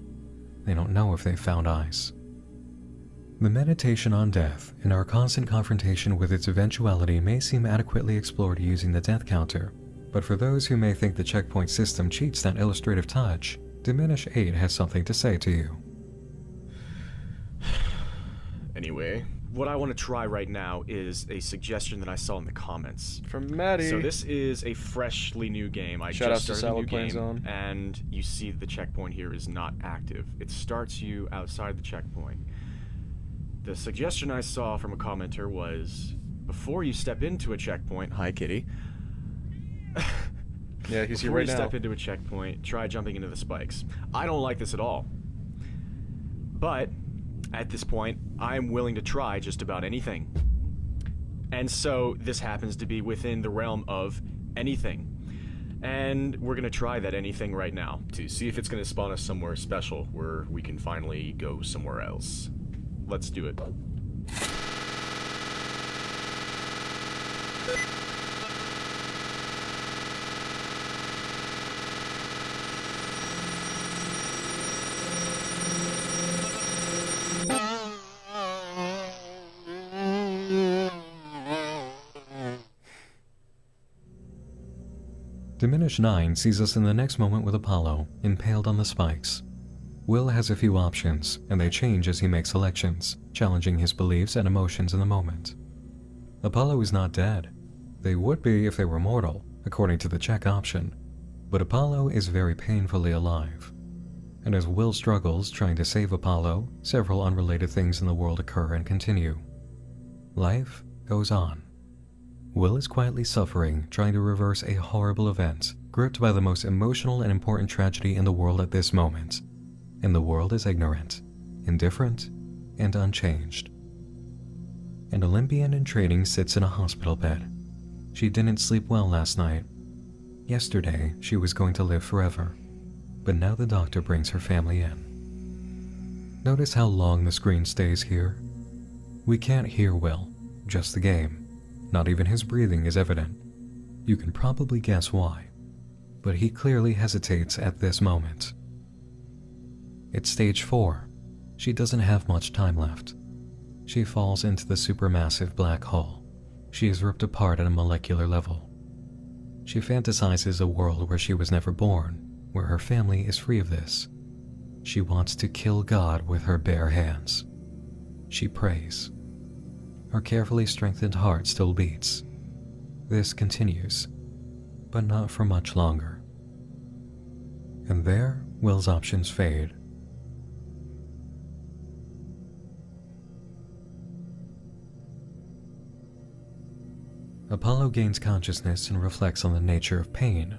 They don't know if they've found ice. The meditation on death and our constant confrontation with its eventuality may seem adequately explored using the death counter, but for those who may think the checkpoint system cheats that illustrative touch, Diminish 8 has something to say to you. Anyway, what I want to try right now is a suggestion that I saw in the comments. From Maddie. So this is a freshly new game. I Shout out just to started a new Salad Plain game, Zone. and you see the checkpoint here is not active. It starts you outside the checkpoint. The suggestion I saw from a commenter was, before you step into a checkpoint, hi kitty. Yeah, he's here Before right you now. step into a checkpoint, try jumping into the spikes. I don't like this at all. But at this point, I'm willing to try just about anything. And so this happens to be within the realm of anything. And we're going to try that anything right now to see if it's going to spawn us somewhere special where we can finally go somewhere else. Let's do it. Diminish 9 sees us in the next moment with Apollo, impaled on the spikes. Will has a few options, and they change as he makes selections, challenging his beliefs and emotions in the moment. Apollo is not dead. They would be if they were mortal, according to the check option, but Apollo is very painfully alive. And as Will struggles trying to save Apollo, several unrelated things in the world occur and continue. Life goes on. Will is quietly suffering, trying to reverse a horrible event, gripped by the most emotional and important tragedy in the world at this moment. and the world is ignorant, indifferent, and unchanged. An Olympian in training sits in a hospital bed. She didn't sleep well last night. Yesterday, she was going to live forever, but now the doctor brings her family in. Notice how long the screen stays here? We can't hear Will, just the game. Not even his breathing is evident. You can probably guess why, but he clearly hesitates at this moment. It's stage 4. She doesn't have much time left. She falls into the supermassive black hole. She is ripped apart at a molecular level. She fantasizes a world where she was never born, where her family is free of this. She wants to kill God with her bare hands. She prays. Her carefully strengthened heart still beats. This continues, but not for much longer. And there, Will's options fade. Apollo gains consciousness and reflects on the nature of pain,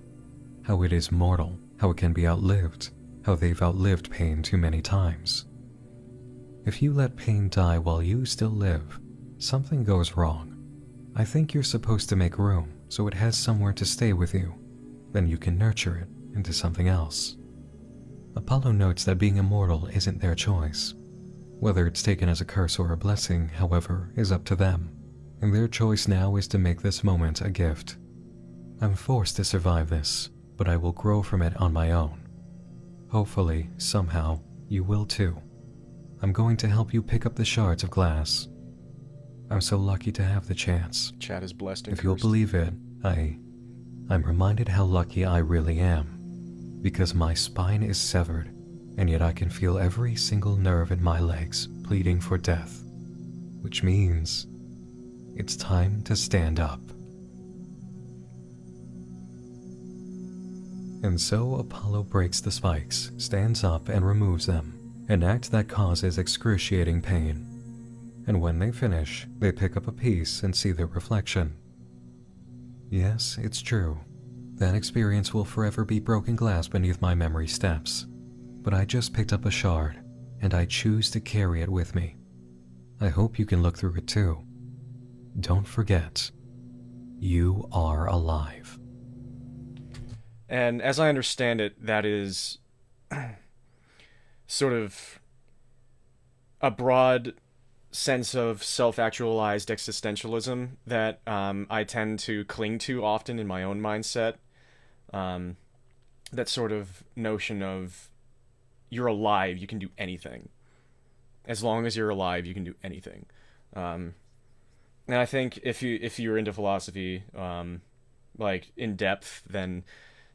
how it is mortal, how it can be outlived, how they've outlived pain too many times. If you let pain die while you still live, something goes wrong. I think you're supposed to make room so it has somewhere to stay with you. Then you can nurture it into something else. Apollo notes that being immortal isn't their choice. Whether it's taken as a curse or a blessing, however, is up to them. And their choice now is to make this moment a gift. I'm forced to survive this, but I will grow from it on my own. Hopefully, somehow, you will too. I'm going to help you pick up the shards of glass. I'm so lucky to have the chance. Chat is blessed and If you'll cursed. believe it, I'm reminded how lucky I really am. Because my spine is severed, and yet I can feel every single nerve in my legs pleading for death. Which means it's time to stand up. And so Apollo breaks the spikes, stands up and removes them, an act that causes excruciating pain. And when they finish, they pick up a piece and see their reflection. Yes, it's true. That experience will forever be broken glass beneath my memory steps. But I just picked up a shard, and I choose to carry it with me. I hope you can look through it too. Don't forget, you are alive. And as I understand it, that is sort of a broad sense of self-actualized existentialism that I tend to cling to often in my own mindset. That sort of notion of you're alive, you can do anything. As long as you're alive, you can do anything. And I think if you're into philosophy, like in depth, then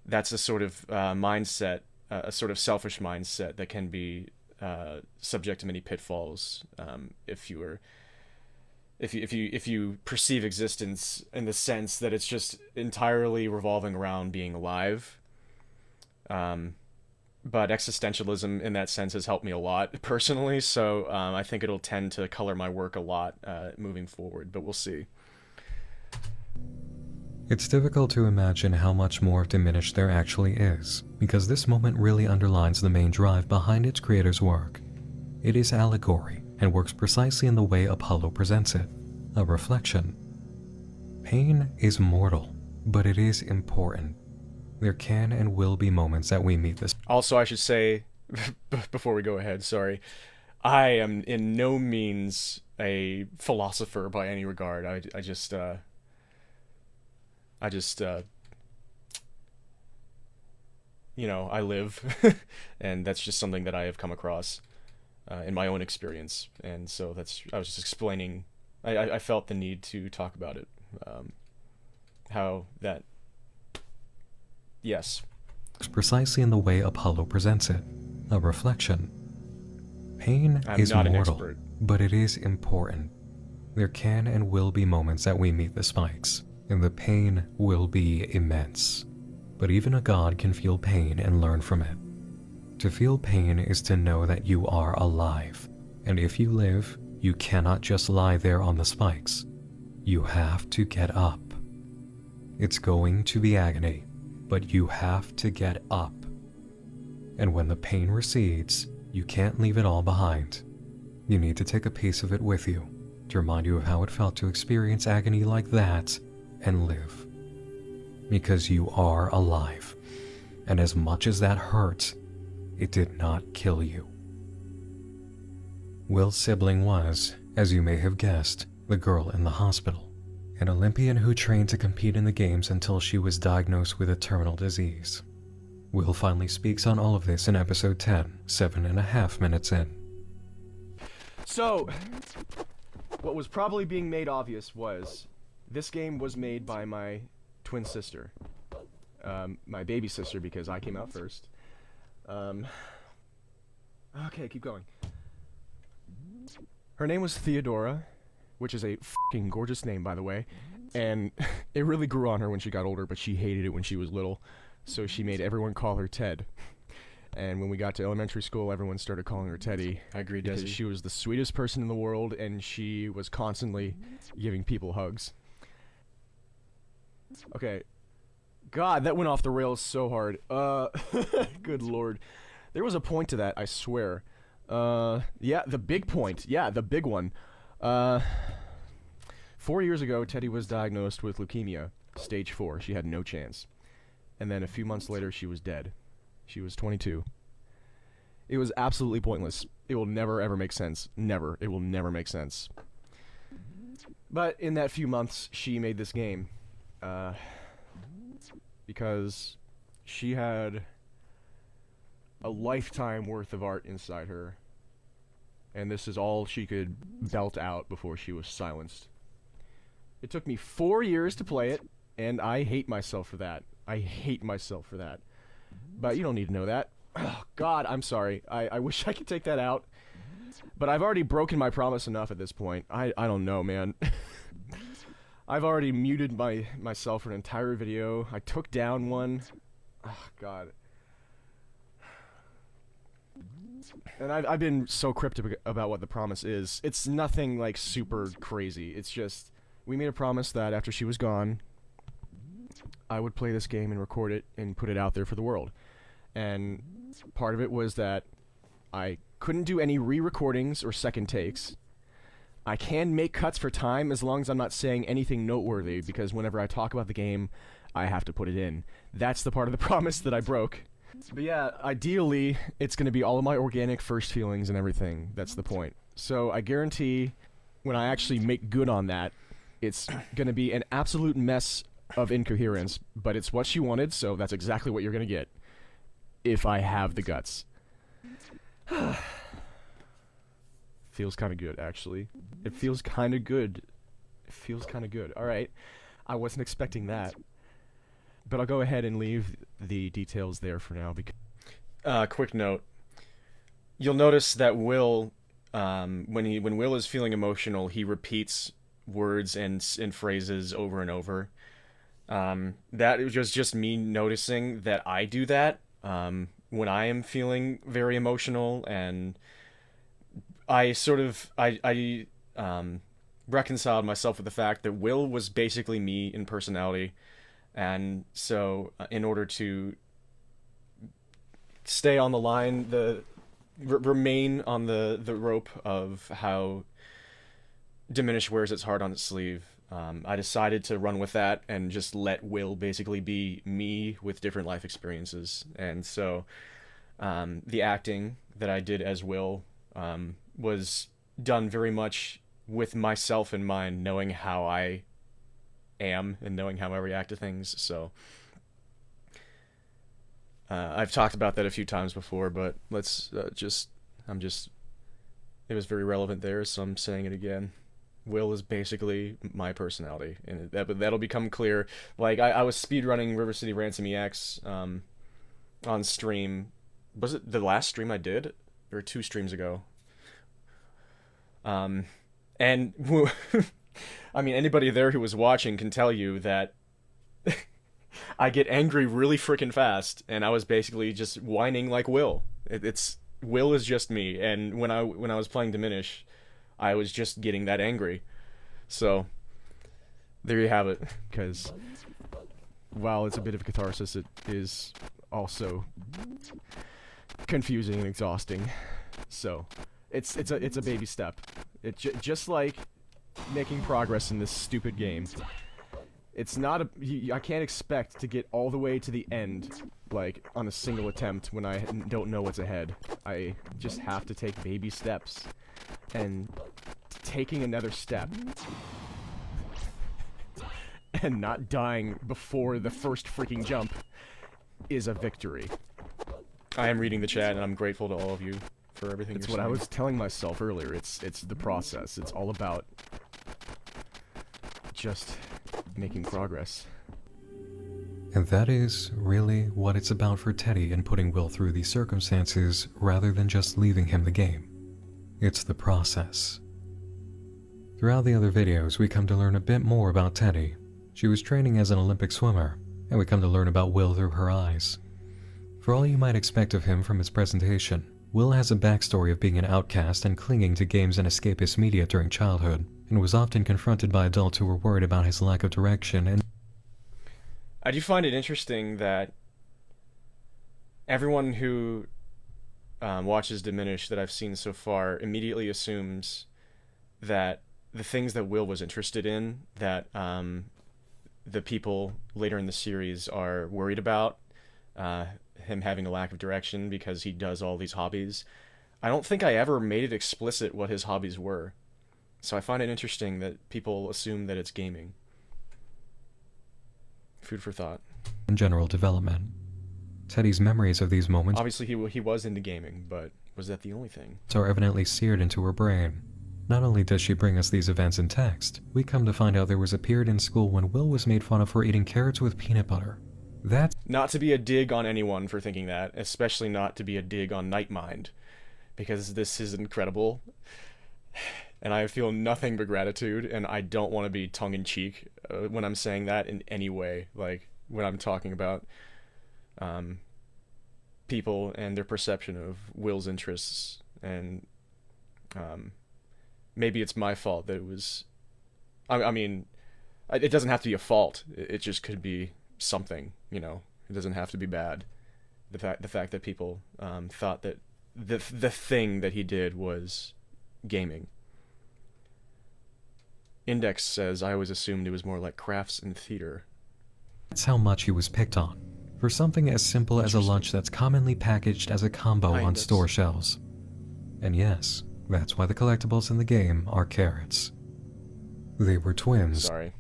that's a sort of mindset, a sort of selfish mindset that can be subject to many pitfalls if you perceive existence in the sense that it's just entirely revolving around being alive. But existentialism in that sense has helped me a lot personally, so I think it'll tend to color my work a lot moving forward, but we'll see. It's difficult to imagine how much more of Diminish there actually is, because this moment really underlines the main drive behind its creator's work. It is allegory, and works precisely in the way Apollo presents it, a reflection. Pain is mortal, but it is important. There can and will be moments that we meet this. Also, I should say, before we go ahead, sorry, I am in no means a philosopher by any regard. I just I live, and that's just something that I have come across in my own experience, and so I was just explaining. I felt the need to talk about it, how that. Yes. Precisely in the way Apollo presents it, a reflection. Pain is not an mortal, expert. but it is important. There can and will be moments that we meet the spikes, and the pain will be immense. But even a god can feel pain and learn from it. To feel pain is to know that you are alive, and if you live, you cannot just lie there on the spikes. You have to get up. It's going to be agony, but you have to get up. And when the pain recedes, You can't leave it all behind. You need to take a piece of it with you to remind you of how it felt to experience agony like that and live. Because you are alive, and as much as that hurt, it did not kill you. Will's sibling was, as you may have guessed, the girl in the hospital, an Olympian who trained to compete in the games until she was diagnosed with a terminal disease. Will finally speaks on all of this in episode 10, 7.5 minutes in. So, what was probably being made obvious was, this game was made by my twin sister. My baby sister, because I came out first. Okay, keep going. Her name was Theodora, which is a fucking gorgeous name, by the way. And it really grew on her when she got older, but she hated it when she was little. So she made everyone call her Ted. And when we got to elementary school, everyone started calling her Teddy. I agree, because Desi. she was the sweetest person in the world, and she was constantly giving people hugs. Okay. God, that went off the rails so hard. Good lord. There was a point to that, I swear. Yeah, the big point. Yeah, the big one. 4 years ago, Teddy was diagnosed with leukemia, stage 4. She had no chance. And then a few months later, she was dead. She was 22. It was absolutely pointless. It will never, ever make sense. Never. It will never make sense. But in that few months, she made this game. Because she had a lifetime worth of art inside her. And this is all she could belt out before she was silenced. It took me 4 years to play it, and I hate myself for that. I hate myself for that. But you don't need to know that. Oh, God, I'm sorry. I wish I could take that out. But I've already broken my promise enough at this point. I don't know, man. I've already muted myself for an entire video. I took down one. Oh, God. And I've been so cryptic about what the promise is. It's nothing, like, super crazy. It's just, we made a promise that after she was gone, I would play this game and record it and put it out there for the world. And part of it was that I couldn't do any re-recordings or second takes. I can make cuts for time as long as I'm not saying anything noteworthy, because whenever I talk about the game, I have to put it in. That's the part of the promise that I broke. But yeah, ideally, it's going to be all of my organic first feelings and everything. That's the point. So I guarantee when I actually make good on that, it's going to be an absolute mess of incoherence, but it's what she wanted, so that's exactly what you're going to get. If I have the guts. Feels kind of good, actually. It feels kind of good. It feels kind of good. Alright. I wasn't expecting that. But I'll go ahead and leave the details there for now. Quick note. You'll notice that Will, when Will is feeling emotional, he repeats words and phrases over and over. That was just me noticing that I do that when I am feeling very emotional, and I sort of reconciled myself with the fact that Will was basically me in personality, and so in order to stay on the line, remain on the rope of how Diminish wears its heart on its sleeve, I decided to run with that and just let Will basically be me with different life experiences. And so the acting that I did as Will was done very much with myself in mind, knowing how I am and knowing how I react to things. So I've talked about that a few times before, but let's it was very relevant there, so I'm saying it again. Will is basically my personality, and that'll become clear. Like, I was speedrunning River City Ransom EX on stream. Was it the last stream I did? Or 2 streams ago? And I mean, anybody there who was watching can tell you that I get angry really freaking fast, and I was basically just whining like Will. Will is just me, and when I was playing Diminish, I was just getting that angry. So there you have it. Because while it's a bit of catharsis, it is also confusing and exhausting. So, it's a baby step. Just like making progress in this stupid game. It's not I can't expect to get all the way to the end, like, on a single attempt when I don't know what's ahead. I just have to take baby steps. And taking another step and not dying before the first freaking jump is a victory. I am reading the chat, and I'm grateful to all of you for everything It's you're what I saying. was telling myself earlier. It's the process. It's all about just making progress. And that is really what it's about for Teddy in putting Will through these circumstances rather than just leaving him the game. It's the process. Throughout the other videos, we come to learn a bit more about Teddy. She was training as an Olympic swimmer, and we come to learn about Will through her eyes. For all you might expect of him from his presentation, Will has a backstory of being an outcast and clinging to games and escapist media during childhood, and was often confronted by adults who were worried about his lack of direction and I do find it interesting that everyone who watches Diminish that I've seen so far immediately assumes that the things that Will was interested in, that the people later in the series are worried about, him having a lack of direction because he does all these hobbies. I don't think I ever made it explicit what his hobbies were. So I find it interesting that people assume that it's gaming. Food for thought. general development. Teddy's memories of these moments Obviously, he was into gaming, but was that the only thing? are evidently seared into her brain. Not only does she bring us these events in text, we come to find out there was a period in school when Will was made fun of for eating carrots with peanut butter. That's Not to be a dig on anyone for thinking that, especially not to be a dig on Nightmind, because this is incredible, and I feel nothing but gratitude, and I don't want to be tongue-in-cheek when I'm saying that in any way, like when I'm talking about people and their perception of Will's interests, and maybe it's my fault that it was, I mean, it doesn't have to be a fault, it just could be something, you know, it doesn't have to be bad. The fact that people thought that the thing that he did was gaming. Index says, I always assumed it was more like crafts and theater. how much he was picked on, for something as simple as a lunch that's commonly packaged as a combo on Index. store shelves. And yes, that's why the collectibles in the game are carrots. They were twins. Sorry.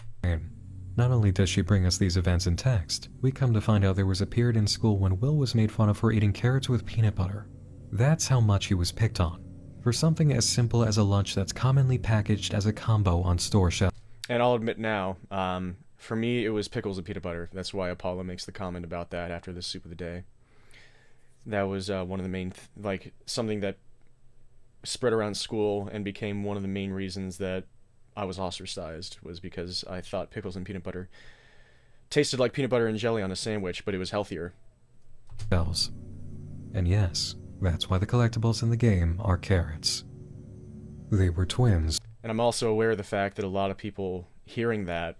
Not only does she bring us these events in text, we come to find out there was a period in school when Will was made fun of for eating carrots with peanut butter. That's how much he was picked on, for something as simple as a lunch that's commonly packaged as a combo on store shelves. And I'll admit now, for me it was pickles and peanut butter. That's why Apollo makes the comment about that after the soup of the day. That was one of the main, something that spread around school and became one of the main reasons that I was ostracized, was because I thought pickles and peanut butter tasted like peanut butter and jelly on a sandwich, but it was healthier. And yes, that's why the collectibles in the game are carrots. They were twins. And I'm also aware of the fact that a lot of people hearing that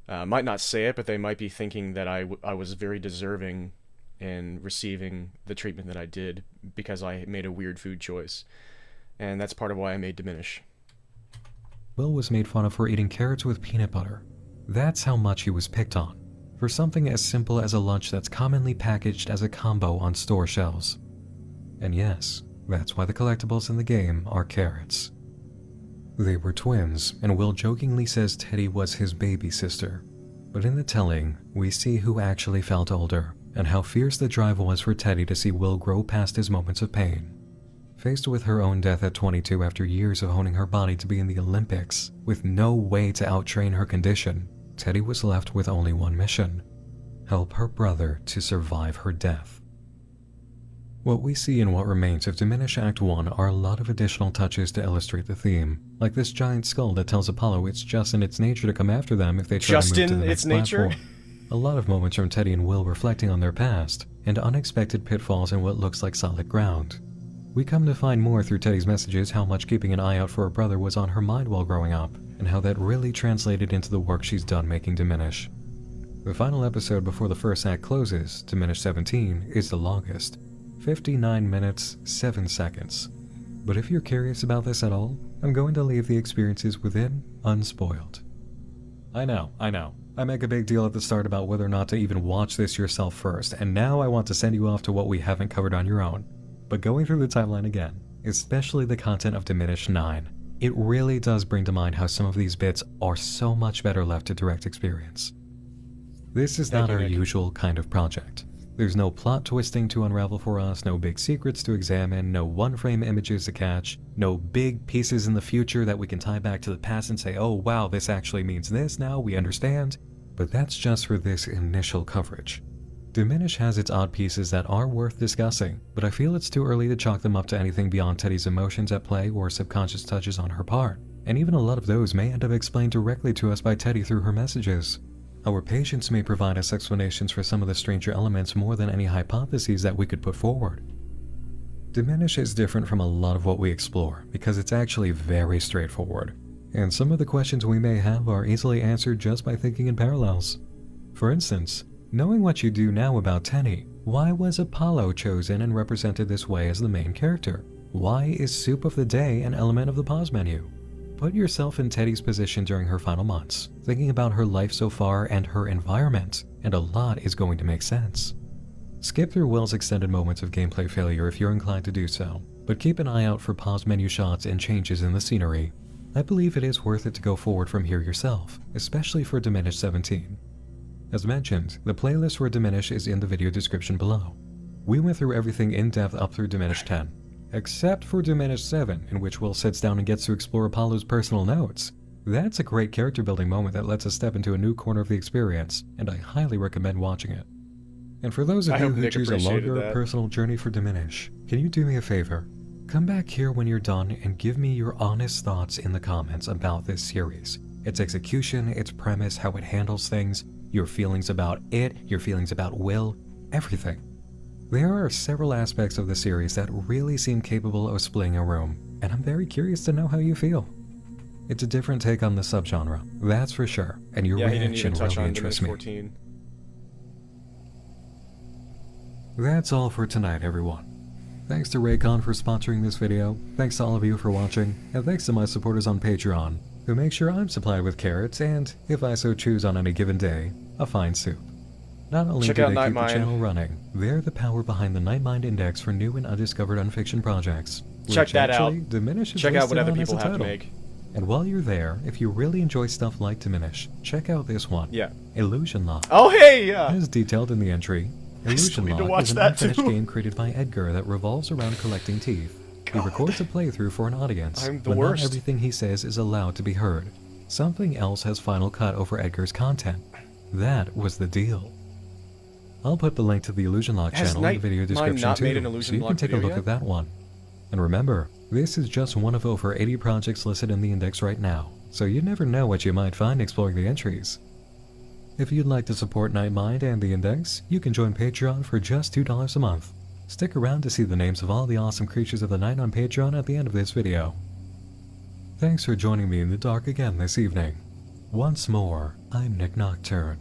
might not say it, but they might be thinking that I was very deserving in receiving the treatment that I did because I made a weird food choice. And that's part of why I made Diminish. Will was made fun of for eating carrots with peanut butter. That's how much he was picked on, for something as simple as a lunch that's commonly packaged as a combo on store shelves. And yes, that's why the collectibles in the game are carrots. They were twins, and Will jokingly says Teddy was his baby sister. But in the telling, we see who actually felt older, and how fierce the drive was for Teddy to see Will grow past his moments of pain. Faced with her own death at 22 after years of honing her body to be in the Olympics, with no way to outtrain her condition, Teddy was left with only one mission: help her brother to survive her death. What we see in what remains of Diminish Act 1 are a lot of additional touches to illustrate the theme, like this giant skull that tells Apollo it's just in its nature to come after them if they try to move to the next platform. A lot of moments from Teddy and Will reflecting on their past, and unexpected pitfalls in what looks like solid ground. We come to find more through Teddy's messages how much keeping an eye out for her brother was on her mind while growing up, and how that really translated into the work she's done making Diminish. The final episode before the first act closes, Diminish 17, is the longest. 59 minutes, 7 seconds. but if you're curious about this at all, I'm going to leave the experiences within unspoiled. I know. I make a big deal at the start about whether or not to even watch this yourself first, and now I want to send you off to what we haven't covered on your own. But going through the timeline again, especially the content of Diminish 9, it really does bring to mind how some of these bits are so much better left to direct experience. This is not our usual kind of project. There's no plot twisting to unravel for us, no big secrets to examine, no one-frame images to catch, no big pieces in the future that we can tie back to the past and say, oh wow, this actually means this now, we understand. But that's just for this initial coverage. Diminish has its odd pieces that are worth discussing, but I feel it's too early to chalk them up to anything beyond Teddy's emotions at play or subconscious touches on her part, and even a lot of those may end up explained directly to us by Teddy through her messages. Our patience may provide us explanations for some of the stranger elements more than any hypotheses that we could put forward. Diminish is different from a lot of what we explore because it's actually very straightforward, and some of the questions we may have are easily answered just by thinking in parallels. For instance, knowing what you do now about Tenny, why was Apollo chosen and represented this way as the main character? Why is Soup of the Day an element of the pause menu? Put yourself in Teddy's position during her final months, thinking about her life so far and her environment, and a lot is going to make sense. Skip through Will's extended moments of gameplay failure if you're inclined to do so, but keep an eye out for pause menu shots and changes in the scenery. I believe it is worth it to go forward from here yourself, especially for Diminish 17. As mentioned, the playlist for Diminish is in the video description below. We went through everything in depth up through Diminish 10. Except for Diminish 7, in which Will sits down and gets to explore Apollo's personal notes. That's a great character building moment that lets us step into a new corner of the experience, and I highly recommend watching it. And for those of you who choose a longer personal journey for Diminish, can you do me a favor? Come back here when you're done and give me your honest thoughts in the comments about this series. Its execution, its premise, how it handles things, your feelings about it, your feelings about Will, everything. There are several aspects of the series that really seem capable of splitting a room, and I'm very curious to know how you feel. It's a different take on the subgenre, that's for sure, and your reaction really interests me. That's all for tonight, everyone. Thanks to Raycon for sponsoring this video, thanks to all of you for watching, and thanks to my supporters on Patreon, who make sure I'm supplied with carrots and, if I so choose on any given day, a fine soup. Not only do they keep the channel running, they're the power behind the Nightmind Index for new and undiscovered unfiction projects. Check that out. Diminish is check out what other on people have to make. And while you're there, if you really enjoy stuff like Diminish, check out this one. Yeah. Illusion Lock. Oh hey, yeah. As detailed in the entry, Illusion Lock is an unfinished game created by Edgar that revolves around collecting teeth. He records a playthrough for an audience, but not everything he says is allowed to be heard. Something else has final cut over Edgar's content. That was the deal. I'll put the link to the Illusion Lock channel in the video description too, so you can take a look at that one. And remember, this is just one of over 80 projects listed in the index right now, so you never know what you might find exploring the entries. If you'd like to support Nightmind and the index, you can join Patreon for just $2 a month. Stick around to see the names of all the awesome creatures of the night on Patreon at the end of this video. Thanks for joining me in the dark again this evening. Once more, I'm Nick Nocturne.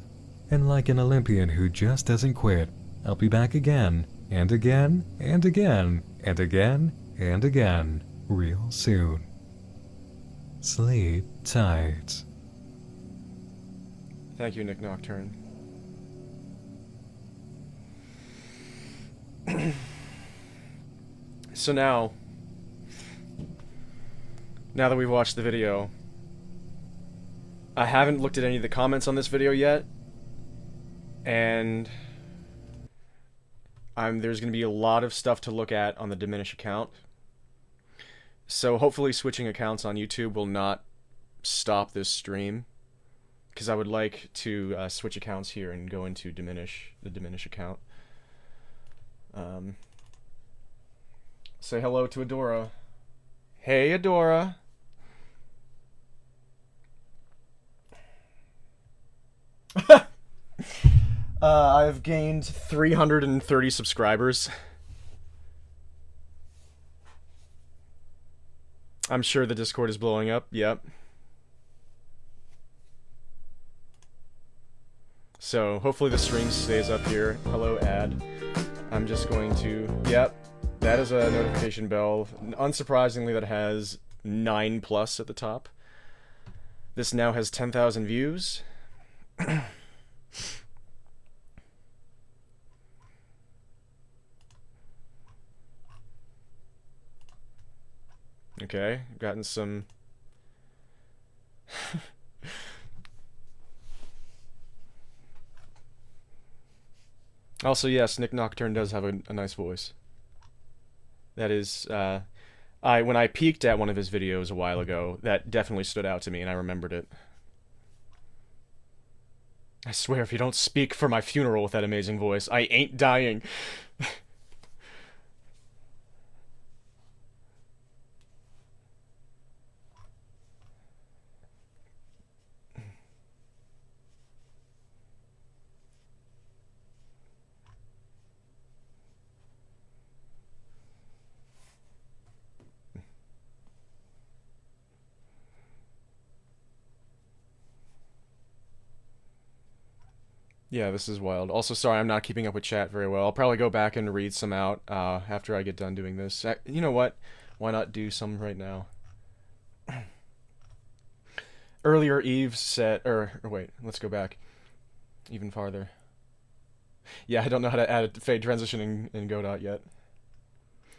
And like an Olympian who just doesn't quit, I'll be back again, and again, and again, and again, and again, real soon. Sleep tight. Thank you, Nick Nocturne. So now that we've watched the video, I haven't looked at any of the comments on this video yet, and there's going to be a lot of stuff to look at on the Diminish account. So hopefully switching accounts on YouTube will not stop this stream, because I would like to switch accounts here and go into the Diminish account. Say hello to Adora. Hey, Adora. I've gained 330 subscribers. I'm sure the Discord is blowing up. Yep. So hopefully the stream stays up here. Hello, ad. I'm just going to... Yep. That is a notification bell. Unsurprisingly, that has 9+ at the top. This now has 10,000 views. Okay, gotten some... Also, yes, Nick Nocturne does have a nice voice. That is, when I peeked at one of his videos a while ago, that definitely stood out to me, and I remembered it. I swear, if you don't speak for my funeral with that amazing voice, I ain't dying. Yeah, this is wild. Also, sorry, I'm not keeping up with chat very well. I'll probably go back and read some out after I get done doing this. You know what? Why not do some right now? Earlier, Eve said... or wait, let's go back even farther. Yeah, I don't know how to add a fade transition in Godot yet.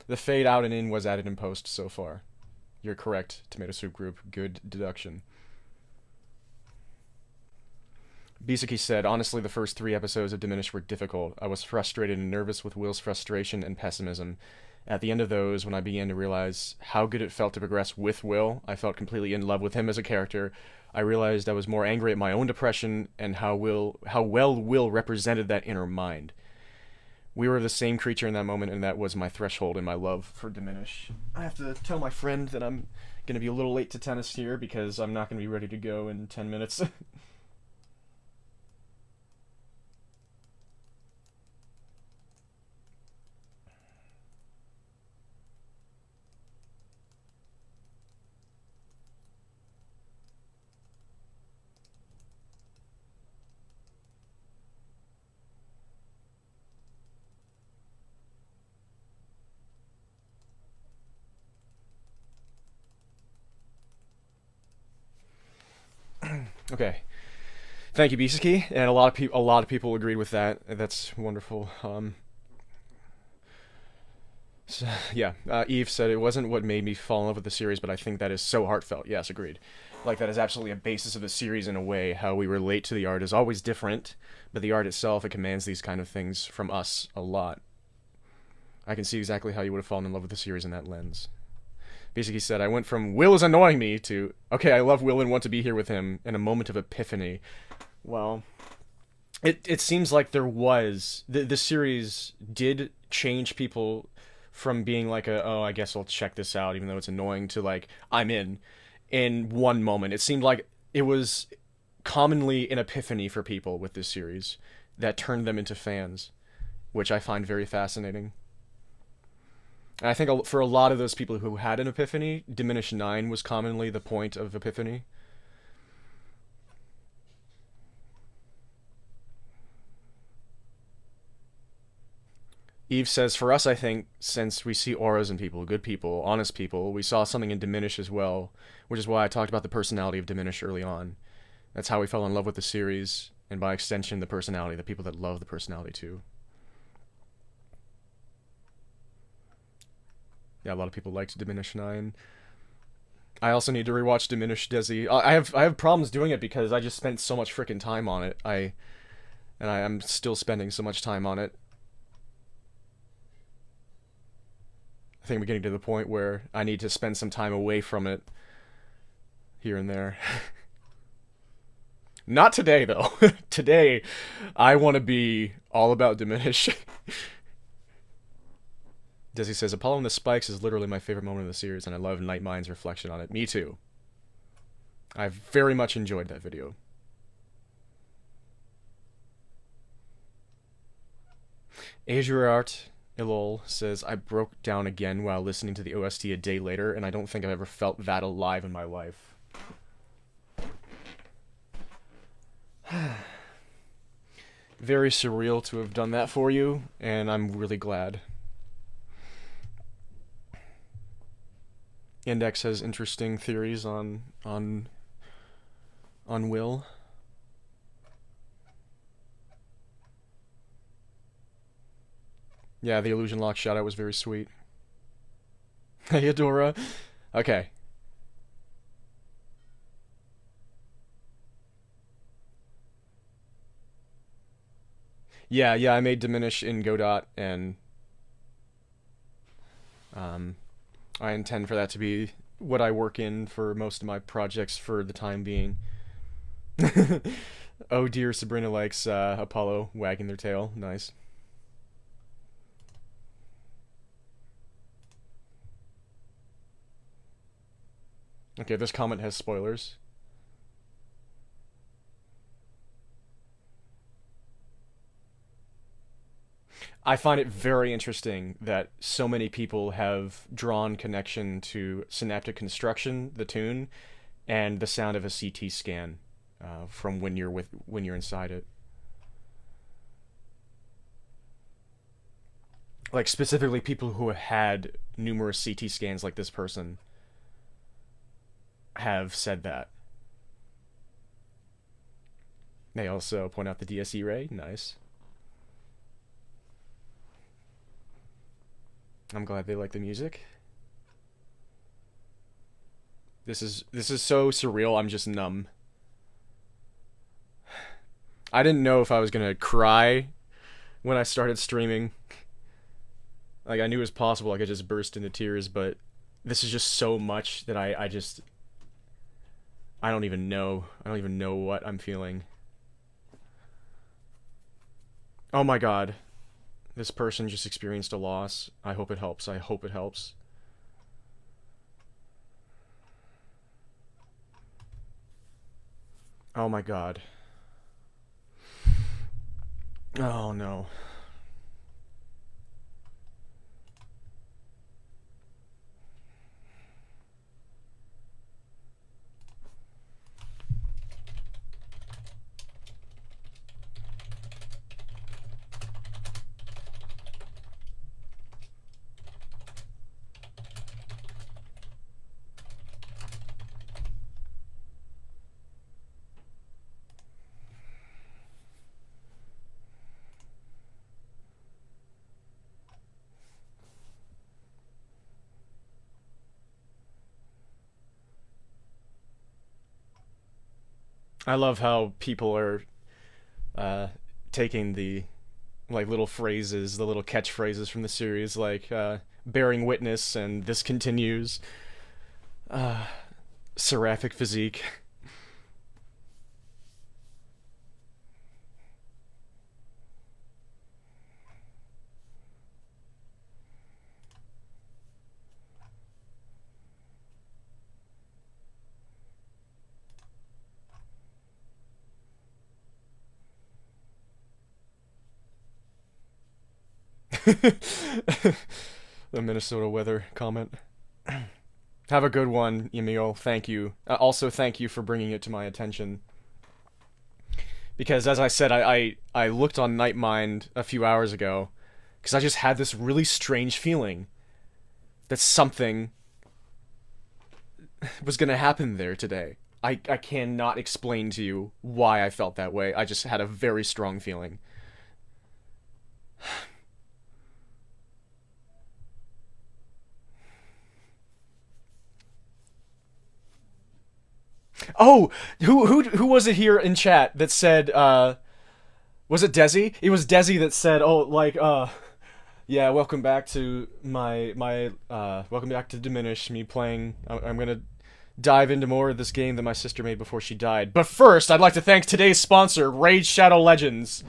The fade out and in was added in post so far. You're correct, Tomato Soup Group. Good deduction. Bisaki said, honestly, the first 3 episodes of Diminish were difficult. I was frustrated and nervous with Will's frustration and pessimism. At the end of those, when I began to realize how good it felt to progress with Will, I felt completely in love with him as a character. I realized I was more angry at my own depression and how well Will represented that inner mind. We were the same creature in that moment, and that was my threshold in my love for Diminish. I have to tell my friend that I'm going to be a little late to tennis here because I'm not going to be ready to go in 10 minutes. Okay, thank you, Bisaki, and a lot of people agreed with that. That's wonderful. So, yeah, Eve said it wasn't what made me fall in love with the series, but I think that is so heartfelt. Yes, agreed. Like, that is absolutely a basis of the series in a way. How we relate to the art is always different, but the art itself, it commands these kind of things from us a lot. I can see exactly how you would have fallen in love with the series in that lens. Basically said, I went from Will is annoying me to, okay, I love Will and want to be here with him in a moment of epiphany. Well, it seems like there was... The series did change people from being like oh, I guess I'll check this out, even though it's annoying, to like, I'm in one moment. It seemed like it was commonly an epiphany for people with this series that turned them into fans, which I find very fascinating. And I think for a lot of those people who had an epiphany, Diminish 9 was commonly the point of epiphany. Eve says, for us, I think, since we see auras in people, good people, honest people, we saw something in Diminish as well, which is why I talked about the personality of Diminish early on. That's how we fell in love with the series, and by extension, the personality, the people that love the personality too. Yeah, a lot of people liked Diminish 9. I also need to rewatch Diminish Desi. I have problems doing it because I just spent so much freaking time on it. I'm still spending so much time on it. I think we're getting to the point where I need to spend some time away from it here and there. Not today, though. Today, I want to be all about Diminish. Desi says, Apollo and the Spikes is literally my favorite moment of the series, and I love Nightmind's reflection on it. Me too. I've very much enjoyed that video. Art Ilol says, I broke down again while listening to the OST a day later, and I don't think I've ever felt that alive in my life. Very surreal to have done that for you, and I'm really glad. Index has interesting theories on will. Yeah, the illusion lock shoutout was very sweet. Hey, Adora. Okay. Yeah, I made Diminish in Godot, and I intend for that to be what I work in for most of my projects for the time being. Oh dear, Sabrina likes Apollo wagging their tail. Nice. Okay, this comment has spoilers. I find it very interesting that so many people have drawn connection to Synaptic Construction, the tune, and the sound of a CT scan from when you're inside it. Like specifically people who have had numerous CT scans like this person have said that. They also point out the DSE ray. Nice. I'm glad they like the music. This is so surreal. I'm just numb. I didn't know if I was gonna cry when I started streaming. Like, I knew it was possible I could just burst into tears, but this is just so much that I don't even know. I don't even know what I'm feeling. Oh my god. This person just experienced a loss. I hope it helps. I hope it helps. Oh my god. Oh no. I love how people are taking the like little phrases, the little catchphrases from the series, like bearing witness and this continues, seraphic physique. The Minnesota weather comment. Have a good one, Emil. Thank you. Also, thank you for bringing it to my attention. Because, as I said, I looked on Nightmind a few hours ago, because I just had this really strange feeling that something was going to happen there today. I cannot explain to you why I felt that way. I just had a very strong feeling. Oh, who was it here in chat that said was it Desi? It was Desi that said, "Oh, like yeah, welcome back to my welcome back to Diminish, me playing. I'm going to dive into more of this game that my sister made before she died. But first, I'd like to thank today's sponsor, Raid Shadow Legends."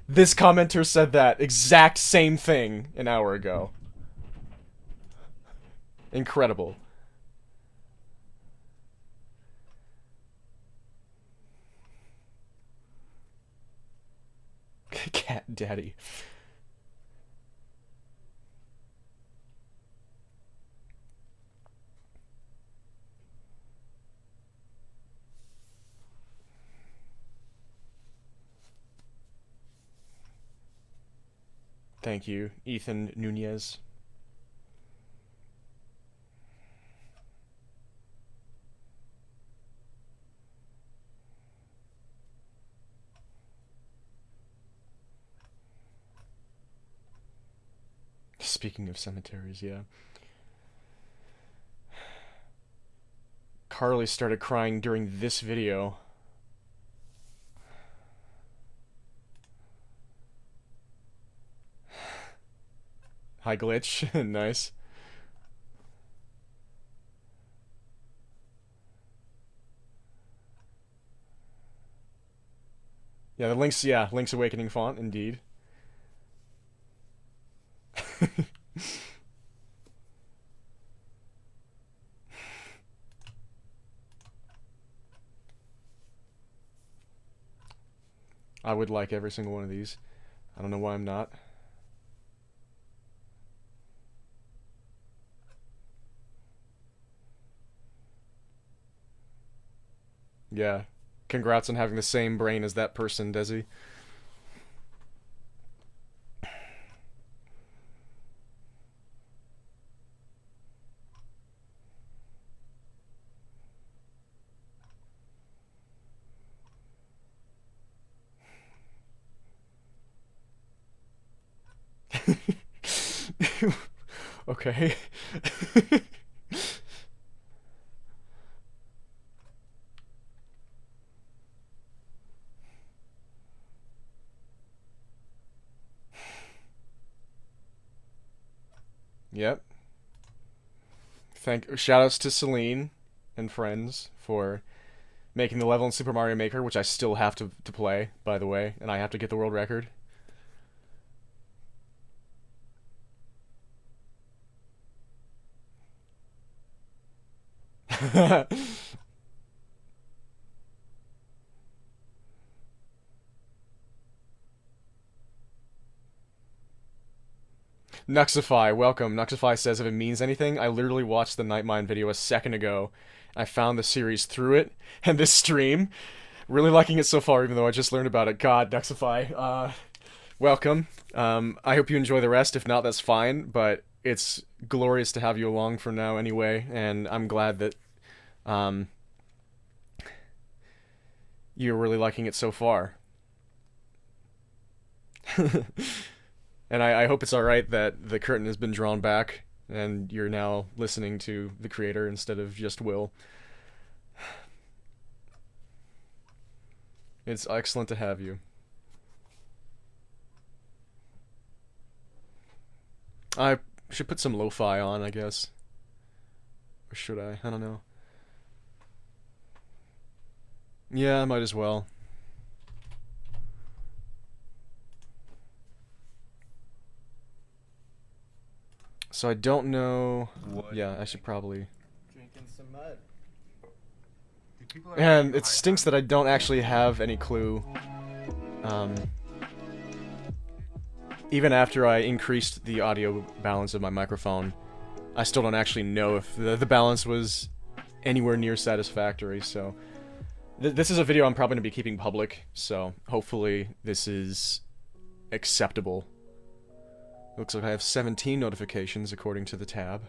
This commenter said that exact same thing an hour ago. Incredible. Cat Daddy. Thank you, Ethan Nunez. Speaking of cemeteries, yeah. Carly started crying during this video. Hi, Glitch. Nice. Yeah, the Link's Awakening font, indeed. I would like every single one of these. I don't know why I'm not. Yeah. Congrats on having the same brain as that person, Desi. Okay. Yep. Shoutouts to Celine and friends for making the level in Super Mario Maker, which I still have to play, by the way, and I have to get the world record. Nuxify, welcome. Nuxify says if it means anything, I literally watched the Nightmind video a second ago. I found the series through it, and this stream. Really liking it so far, even though I just learned about it. God, Nuxify. Welcome. I hope you enjoy the rest. If not, that's fine, but it's glorious to have you along for now anyway, and I'm glad that you're really liking it so far. And I hope it's alright that the curtain has been drawn back and you're now listening to the creator instead of just Will. It's excellent to have you. I should put some lo-fi on, I guess. Or should I? I don't know. Yeah, I might as well. So I don't know. Yeah, I should probably. Drinking some mud. And it stinks that I don't actually have any clue. Even after I increased the audio balance of my microphone, I still don't actually know if the balance was anywhere near satisfactory. So this is a video I'm probably going to be keeping public, so hopefully this is acceptable. Looks like I have 17 notifications according to the tab.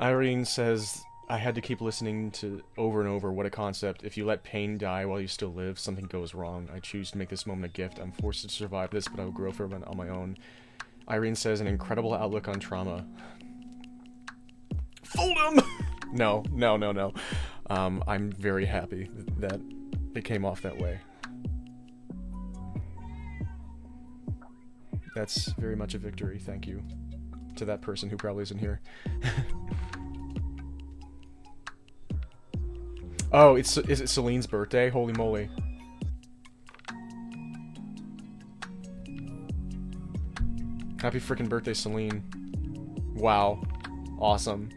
Irene says, I had to keep listening to over and over, what a concept. If you let pain die while you still live, something goes wrong. I choose to make this moment a gift. I'm forced to survive this, but I will grow from it on my own. Irene says, an incredible outlook on trauma. Fold him! No. I'm very happy that it came off that way. That's very much a victory, thank you. To that person who probably isn't here. Oh, is it Celine's birthday? Holy moly. Happy freaking birthday, Celine. Wow. Awesome.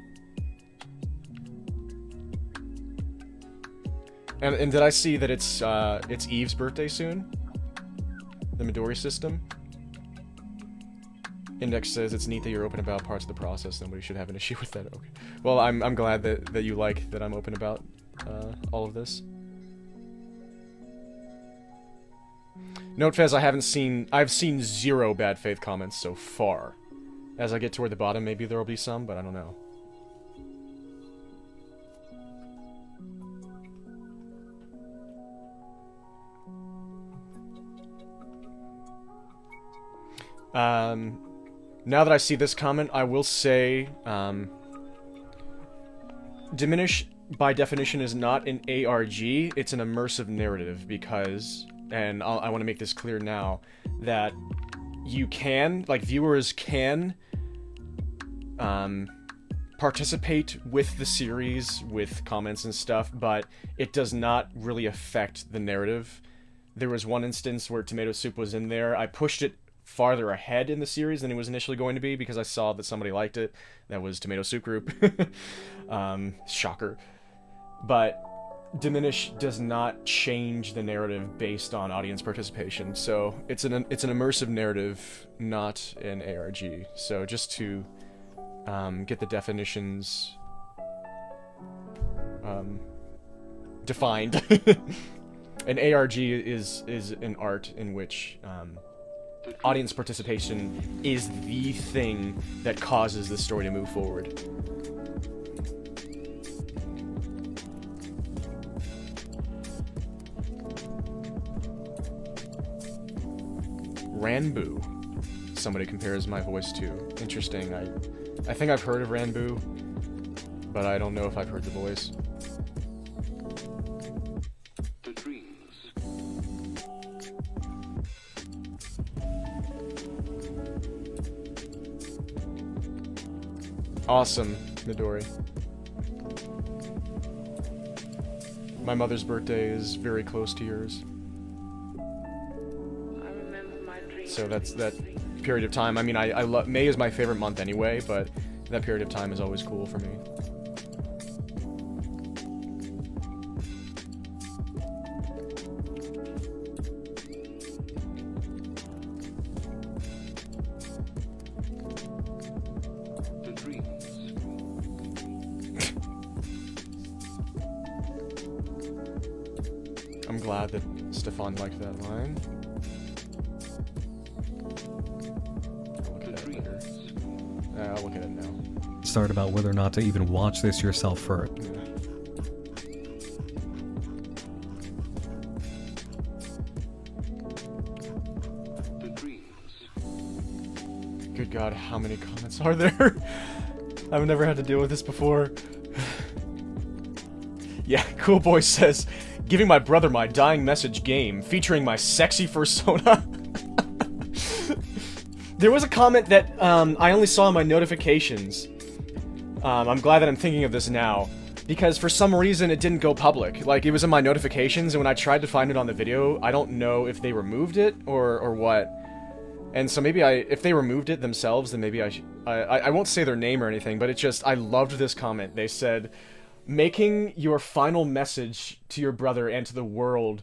And did I see that it's Eve's birthday soon? The Midori system? Index says it's neat that you're open about parts of the process. Nobody should have an issue with that. Okay. Well, I'm glad that you like that I'm open about all of this. Note Fez, I've seen 0 bad faith comments so far. As I get toward the bottom, maybe there will be some, but I don't know. Now that I see this comment, I will say, Diminish, by definition, is not an ARG, it's an immersive narrative, because, and I want to make this clear now, that you can, like, viewers can, participate with the series, with comments and stuff, but it does not really affect the narrative. There was one instance where Tomato Soup was in there, I pushed it farther ahead in the series than it was initially going to be because I saw that somebody liked it. That was Tomato Soup Group. Shocker. But Diminish does not change the narrative based on audience participation. So it's an immersive narrative, not an ARG. So just to get the definitions defined. An ARG is an art in which audience participation is the thing that causes the story to move forward. Ranboo. Somebody compares my voice to. Interesting. I think I've heard of Ranboo, but I don't know if I've heard the voice. Awesome, Midori. My mother's birthday is very close to yours. So that's that period of time. I mean, I love May is my favorite month anyway, but that period of time is always cool for me. I'm glad that Stefan liked that line. I'll look at it now. Start about whether or not to even watch this yourself first. Good God, how many comments are there? I've never had to deal with this before. Yeah, Cool Boy says, giving my brother my dying message game, featuring my sexy fursona. There was a comment that I only saw in my notifications. I'm glad that I'm thinking of this now, because for some reason it didn't go public. Like, it was in my notifications, and when I tried to find it on the video, I don't know if they removed it or what. And so maybe if they removed it themselves, then maybe I won't say their name or anything, but it just, I loved this comment. They said, making your final message to your brother and to the world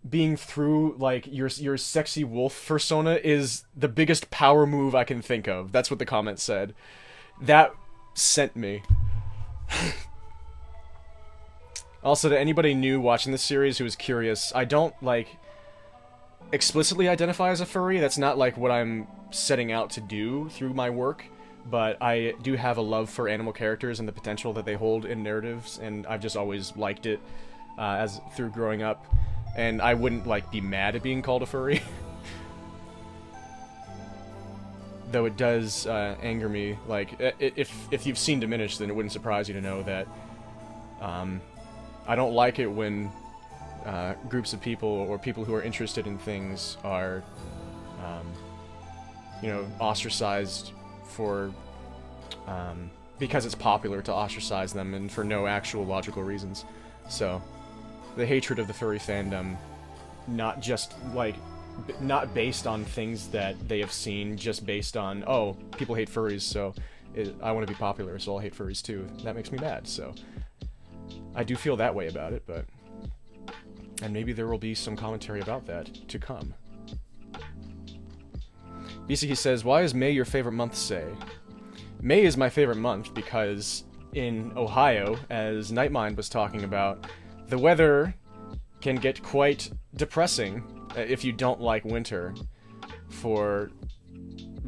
being through, like, your sexy wolf persona is the biggest power move I can think of. That's what the comment said. That sent me. Also, to anybody new watching this series who is curious, I don't, like, explicitly identify as a furry. That's not, like, what I'm setting out to do through my work. But I do have a love for animal characters and the potential that they hold in narratives, and I've just always liked it through growing up. And I wouldn't, like, be mad at being called a furry. Though it does anger me. Like, if you've seen Diminish, then it wouldn't surprise you to know that I don't like it when groups of people or people who are interested in things are, you know, ostracized for because it's popular to ostracize them and for no actual logical reasons. So the hatred of the furry fandom, not just, like, not based on things that they have seen, just based on, oh, people hate furries, so I want to be popular, so I'll hate furries too. That makes me mad, so I do feel that way about it, but... And maybe there will be some commentary about that to come. BCK says, why is May your favorite month, say? May is my favorite month because in Ohio, as Nightmind was talking about, the weather can get quite depressing if you don't like winter for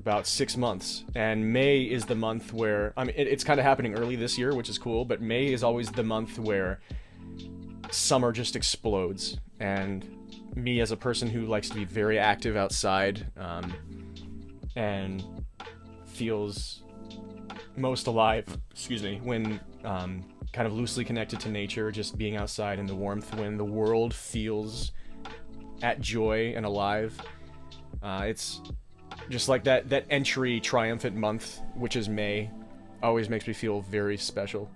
about 6 months, and May is the month where, I mean, it's kind of happening early this year, which is cool, but May is always the month where summer just explodes, and me as a person who likes to be very active outside, and feels most alive, excuse me, when kind of loosely connected to nature, just being outside in the warmth, when the world feels at joy and alive. It's just like that entry triumphant month, which is May, always makes me feel very special.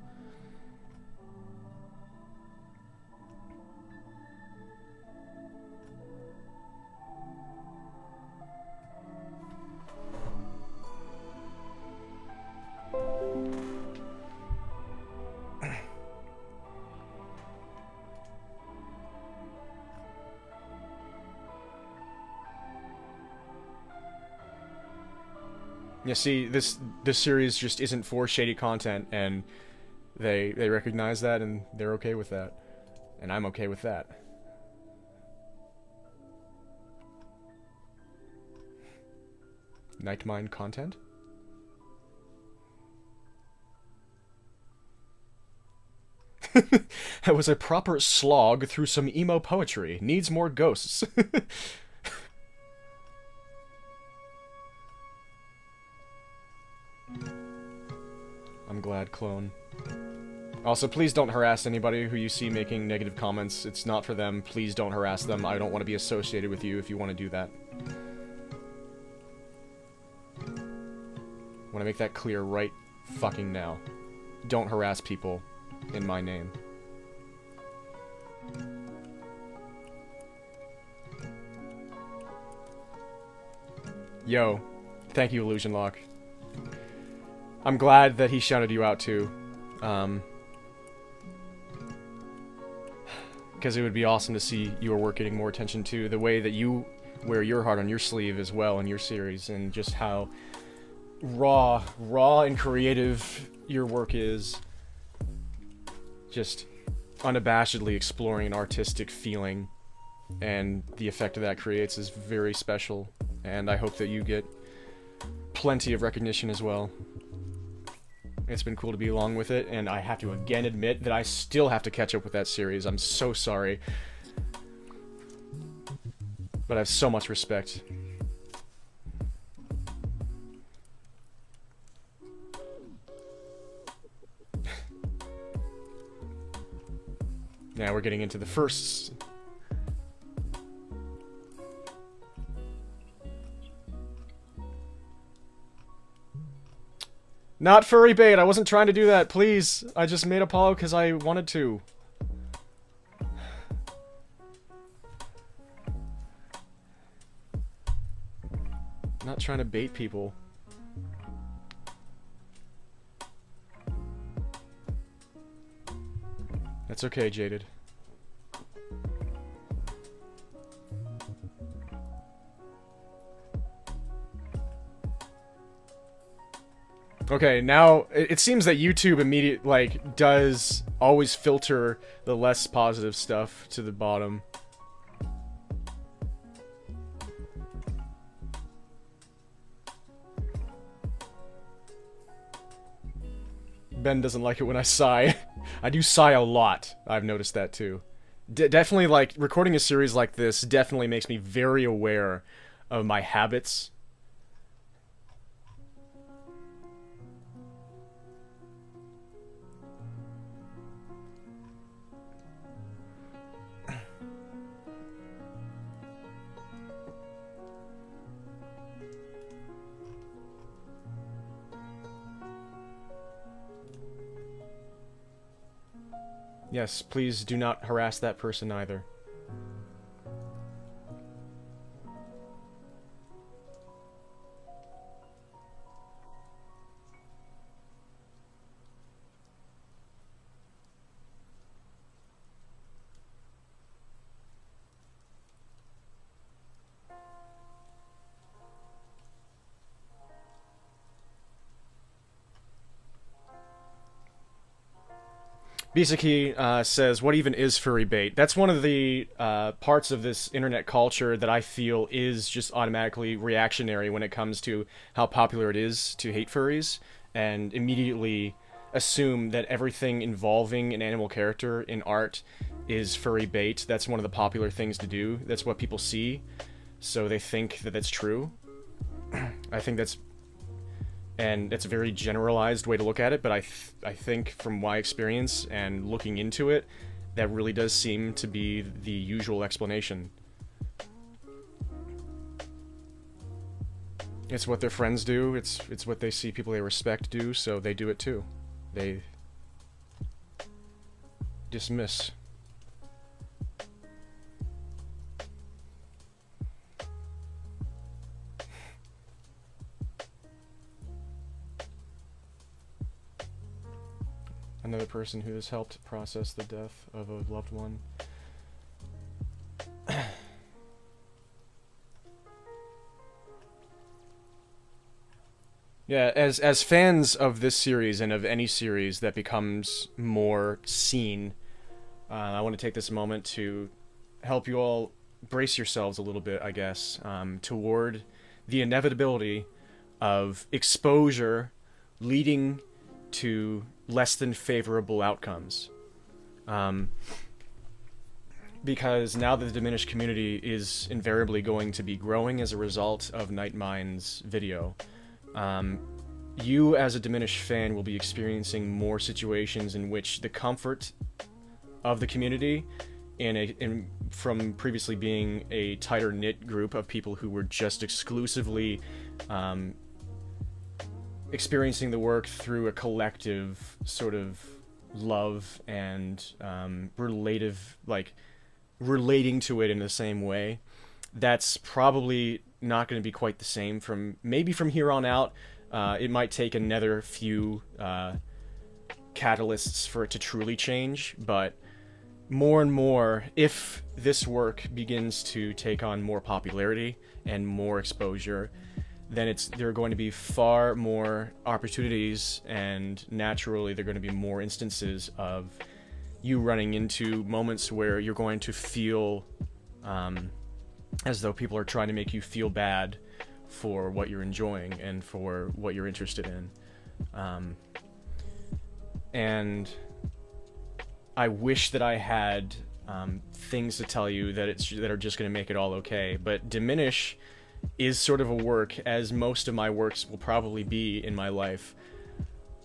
You see, this series just isn't for shady content, and they recognize that, and they're okay with that. And I'm okay with that. Nightmind content? That was a proper slog through some emo poetry. Needs more ghosts. I'm glad, clone. Also, please don't harass anybody who you see making negative comments. It's not for them. Please don't harass them. I don't want to be associated with you if you want to do that. I want to make that clear right fucking now. Don't harass people in my name. Yo, thank you, Illusion Lock. I'm glad that he shouted you out too. Because it would be awesome to see your work getting more attention too. The way that you wear your heart on your sleeve as well in your series, and just how raw and creative your work is. Just unabashedly exploring an artistic feeling, and the effect that creates is very special, and I hope that you get plenty of recognition as well. It's been cool to be along with it, and I have to again admit that I still have to catch up with that series. I'm so sorry. But I have so much respect. Now we're getting into the firsts. Not furry bait, I wasn't trying to do that, please. I just made Apollo because I wanted to. Not trying to bait people. That's okay, Jaded. Okay, now it seems that YouTube does always filter the less positive stuff to the bottom. Ben doesn't like it when I sigh. I do sigh a lot. I've noticed that too. Definitely, like, recording a series like this definitely makes me very aware of my habits. Yes, please do not harass that person either. Bisaki says, what even is furry bait? That's one of the parts of this internet culture that I feel is just automatically reactionary when it comes to how popular it is to hate furries, and immediately assume that everything involving an animal character in art is furry bait. That's one of the popular things to do. That's what people see, so they think that that's true. I think that's... And it's a very generalized way to look at it, but I think from my experience and looking into it, that really does seem to be the usual explanation. It's what their friends do, it's what they see people they respect do, so they do it too. They dismiss. Another person who has helped process the death of a loved one. Yeah, as fans of this series and of any series that becomes more seen, I want to take this moment to help you all brace yourselves a little bit, I guess, toward the inevitability of exposure leading to less than favorable outcomes. Because now that the Diminish community is invariably going to be growing as a result of Nightmind's video, you as a Diminish fan will be experiencing more situations in which the comfort of the community from previously being a tighter knit group of people who were just exclusively experiencing the work through a collective sort of love and relating to it in the same way. That's probably not going to be quite the same from here on out. It might take another few catalysts for it to truly change, but more and more, if this work begins to take on more popularity and more exposure, then there are going to be far more opportunities, and naturally there are going to be more instances of you running into moments where you're going to feel as though people are trying to make you feel bad for what you're enjoying and for what you're interested in. And I wish that I had things to tell you that are just going to make it all okay, but Diminish is sort of a work, as most of my works will probably be in my life,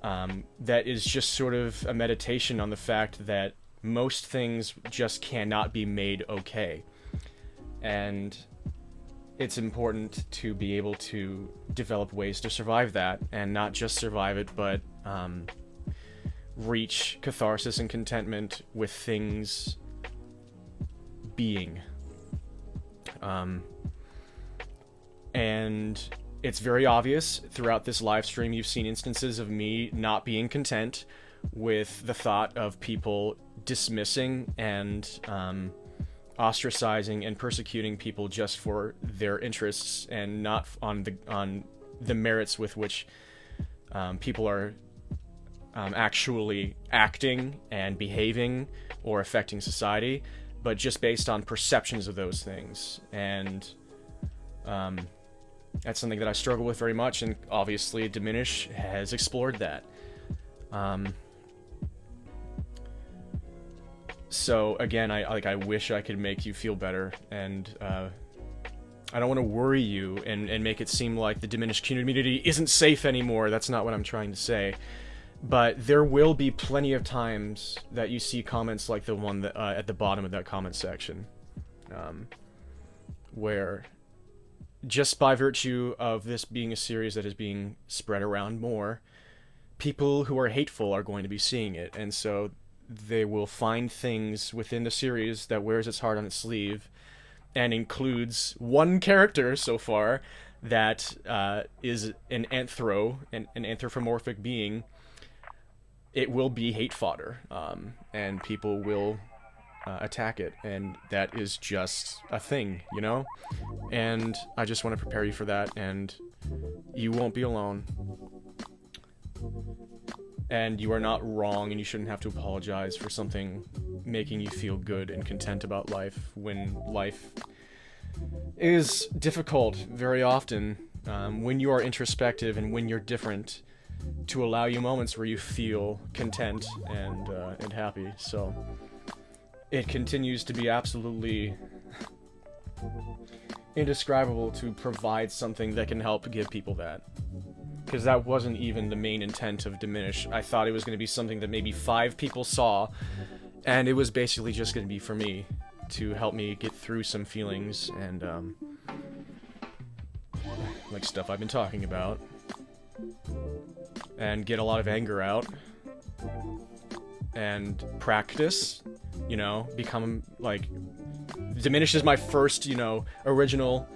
that is just sort of a meditation on the fact that most things just cannot be made okay. And it's important to be able to develop ways to survive that, and not just survive it, but reach catharsis and contentment with things being. And it's very obvious throughout this live stream you've seen instances of me not being content with the thought of people dismissing and ostracizing and persecuting people just for their interests and not on the merits with which people are actually acting and behaving or affecting society, but just based on perceptions of those things. And that's something that I struggle with very much, and obviously Diminish has explored that. So again, I wish I could make you feel better, and I don't want to worry you and make it seem like the Diminish community isn't safe anymore. That's not what I'm trying to say. But there will be plenty of times that you see comments like the one that at the bottom of that comment section, where just by virtue of this being a series that is being spread around more, people who are hateful are going to be seeing it, and so they will find things within the series that wears its heart on its sleeve and includes one character so far that is an anthropomorphic being. It will be hate fodder, and people will attack it, and that is just a thing, you know? And I just want to prepare you for that, and you won't be alone. and you are not wrong, and you shouldn't have to apologize for something making you feel good and content about life when life is difficult very often, when you are introspective and when you're different, to allow you moments where you feel content and happy. So it continues to be absolutely indescribable to provide something that can help give people that. Because that wasn't even the main intent of Diminish. I thought it was going to be something that maybe 5 people saw, and it was basically just going to be for me, to help me get through some feelings and, like stuff I've been talking about, and get a lot of anger out, and practice, you know, become, like, Diminish is my first, you know, original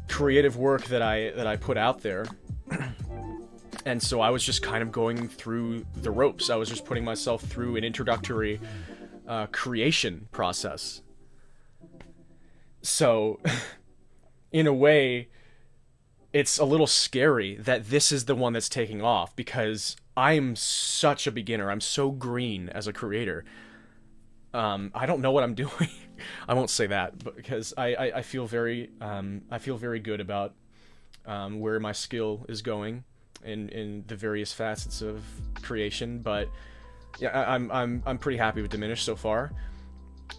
creative work that I put out there. And so I was just kind of going through the ropes. I was just putting myself through an introductory creation process. So, in a way, it's a little scary that this is the one that's taking off, because I'm such a beginner. I'm so green as a creator. I don't know what I'm doing. I won't say that, but because I feel very good about where my skill is going in the various facets of creation. But yeah, I'm pretty happy with Diminish so far.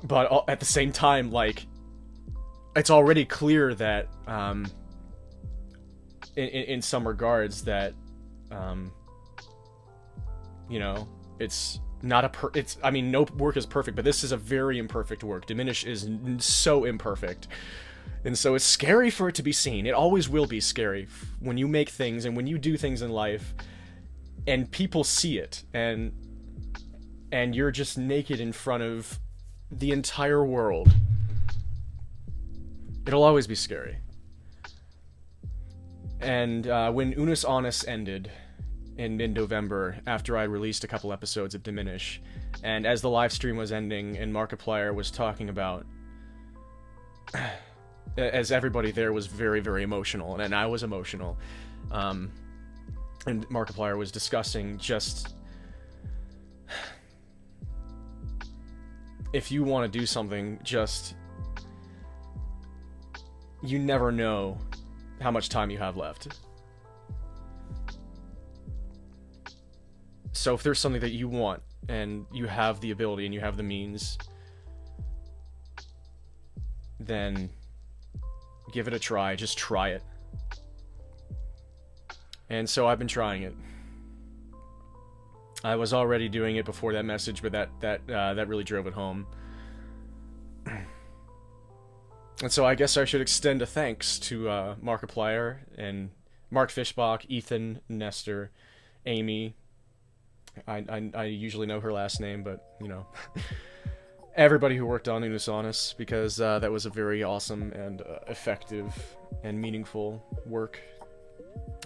But at the same time, like, it's already clear that in some regards that you know, it's not I mean, no work is perfect, but this is a very imperfect work. Diminish is so imperfect. And so it's scary for it to be seen. It always will be scary when you make things and when you do things in life and people see it, and you're just naked in front of the entire world. It'll always be scary. And when Unus Annus ended in November, after I released a couple episodes of Diminish, and as the live stream was ending and Markiplier was talking about, as everybody there was very, very emotional, and I was emotional, and Markiplier was discussing just, if you want to do something, just, you never know how much time you have left. So if there's something that you want, and you have the ability and you have the means, then give it a try. Just try it. And so I've been trying it. I was already doing it before that message, but that really drove it home. And so I guess I should extend a thanks to Markiplier and Mark Fishbach, Ethan, Nestor, Amy. I usually know her last name, but, you know, everybody who worked on Unus Annus, because that was a very awesome and effective and meaningful work,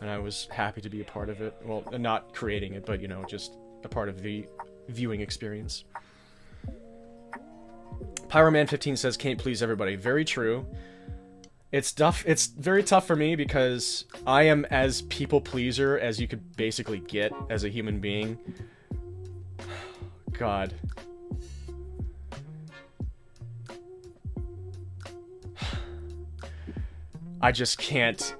and I was happy to be a part of it. Well, not creating it, but, you know, just a part of the viewing experience. Pyroman15 says, can't please everybody. Very true. It's tough. It's very tough for me because I am as people pleaser as you could basically get as a human being. God. I just can't.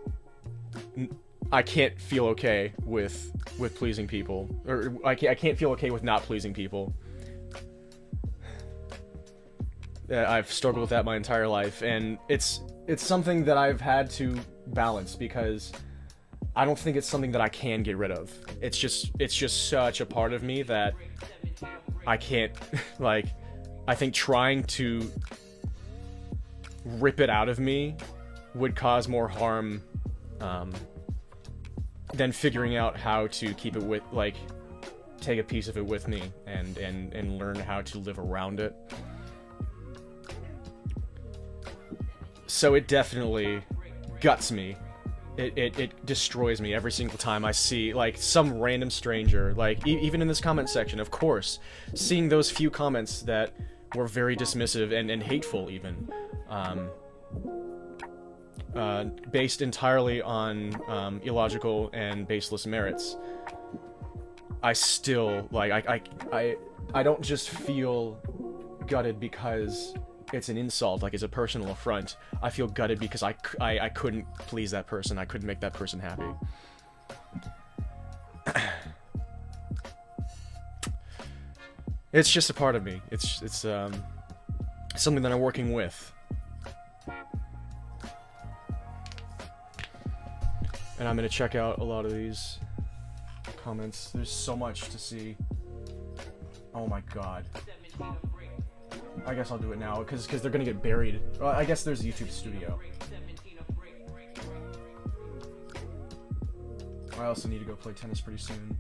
I can't feel okay with pleasing people, or I can't feel okay with not pleasing people. I've struggled with that my entire life, and it's something that I've had to balance because I don't think it's something that I can get rid of. It's just such a part of me that I can't, like, I think trying to rip it out of me would cause more harm than figuring out how to keep it with, like, take a piece of it with me and learn how to live around it. So it definitely guts me. It destroys me every single time I see, like, some random stranger, like, even in this comment section, of course, seeing those few comments that were very dismissive and hateful, even, based entirely on illogical and baseless merits. I still, like, I don't just feel gutted because it's an insult, like it's a personal affront. I feel gutted because I couldn't please that person. I couldn't make that person happy. It's just a part of me. It's something that I'm working with. And I'm gonna check out a lot of these comments. There's so much to see. Oh my god. I guess I'll do it now, because they're gonna get buried. Well, I guess there's YouTube Studio. I also need to go play tennis pretty soon.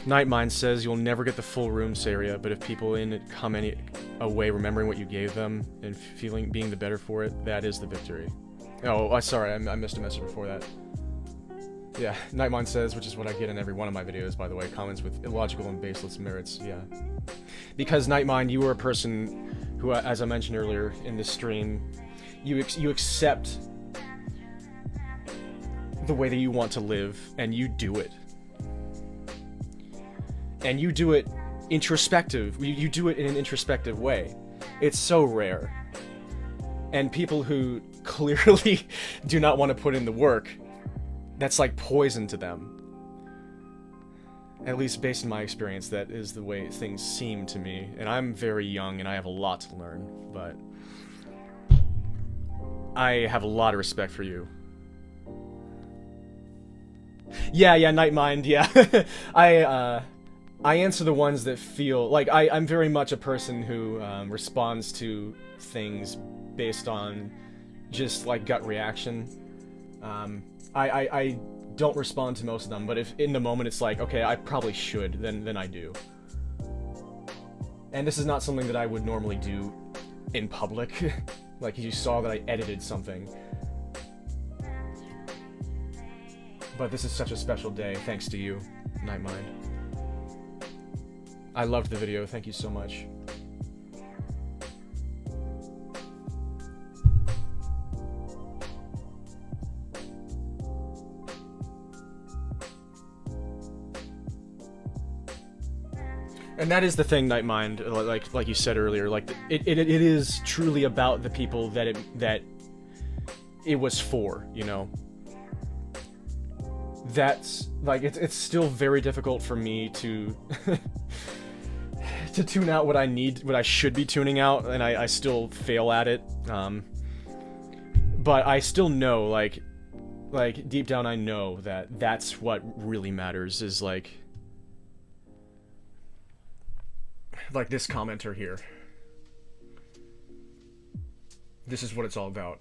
Nightmind says you'll never get the full rooms area, but if people in it come away remembering what you gave them and being the better for it, that is the victory. Oh, sorry, I missed a message before that. Yeah, Nightmind says, which is what I get in every one of my videos, by the way, comments with illogical and baseless merits, yeah. Because, Nightmind, you are a person who, as I mentioned earlier in this stream, you accept the way that you want to live, and you do it. And you do it introspective. You do it in an introspective way. It's so rare. And people who clearly do not want to put in the work, that's like poison to them. At least based on my experience, that is the way things seem to me. And I'm very young and I have a lot to learn, but I have a lot of respect for you. Yeah, Nightmind, yeah. I answer the ones that feel like I'm very much a person who responds to things based on just like gut reaction. I don't respond to most of them, but if in the moment it's like, okay, I probably should, then I do. And this is not something that I would normally do in public. Like you saw that I edited something. But this is such a special day, thanks to you, Nightmind. I loved the video, thank you so much. And that is the thing, Nightmind, like you said earlier, like it is truly about the people that it was for, you know. That's like it's still very difficult for me to to tune out what I should be tuning out, and I still fail at it. But I still know, like deep down, I know that that's what really matters. Is like this commenter here. This is what it's all about.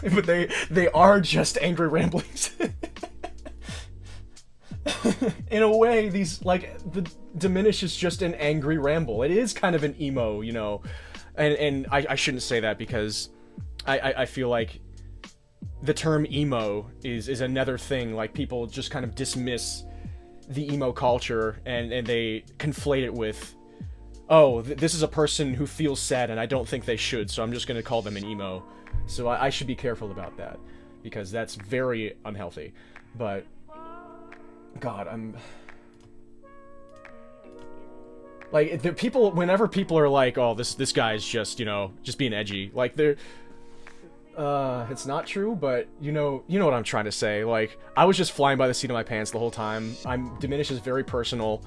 But they are just angry ramblings. In a way, these, like, the Diminish is just an angry ramble. It is kind of an emo, you know. And I shouldn't say that because I feel like the term emo is another thing. Like, people just kind of dismiss the emo culture and they conflate it with, oh, this is a person who feels sad and I don't think they should, so I'm just going to call them an emo. So I should be careful about that, because that's very unhealthy. But God, I'm like the people. Whenever people are like, "Oh, this guy's just just being edgy," like they're. It's not true, but you know what I'm trying to say. Like, I was just flying by the seat of my pants the whole time. Diminish is very personal.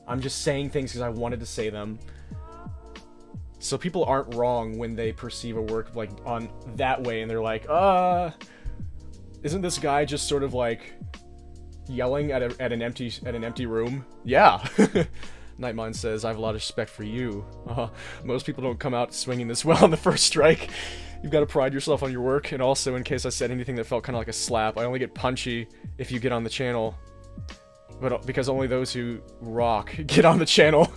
I'm just saying things because I wanted to say them. So people aren't wrong when they perceive a work like on that way, and they're like, isn't this guy just sort of like yelling at an empty room? Yeah. Nightmind says, I have a lot of respect for you. Most people don't come out swinging this well on the first strike. You've got to pride yourself on your work, and also, in case I said anything that felt kind of like a slap, I only get punchy if you get on the channel. But because only those who rock get on the channel.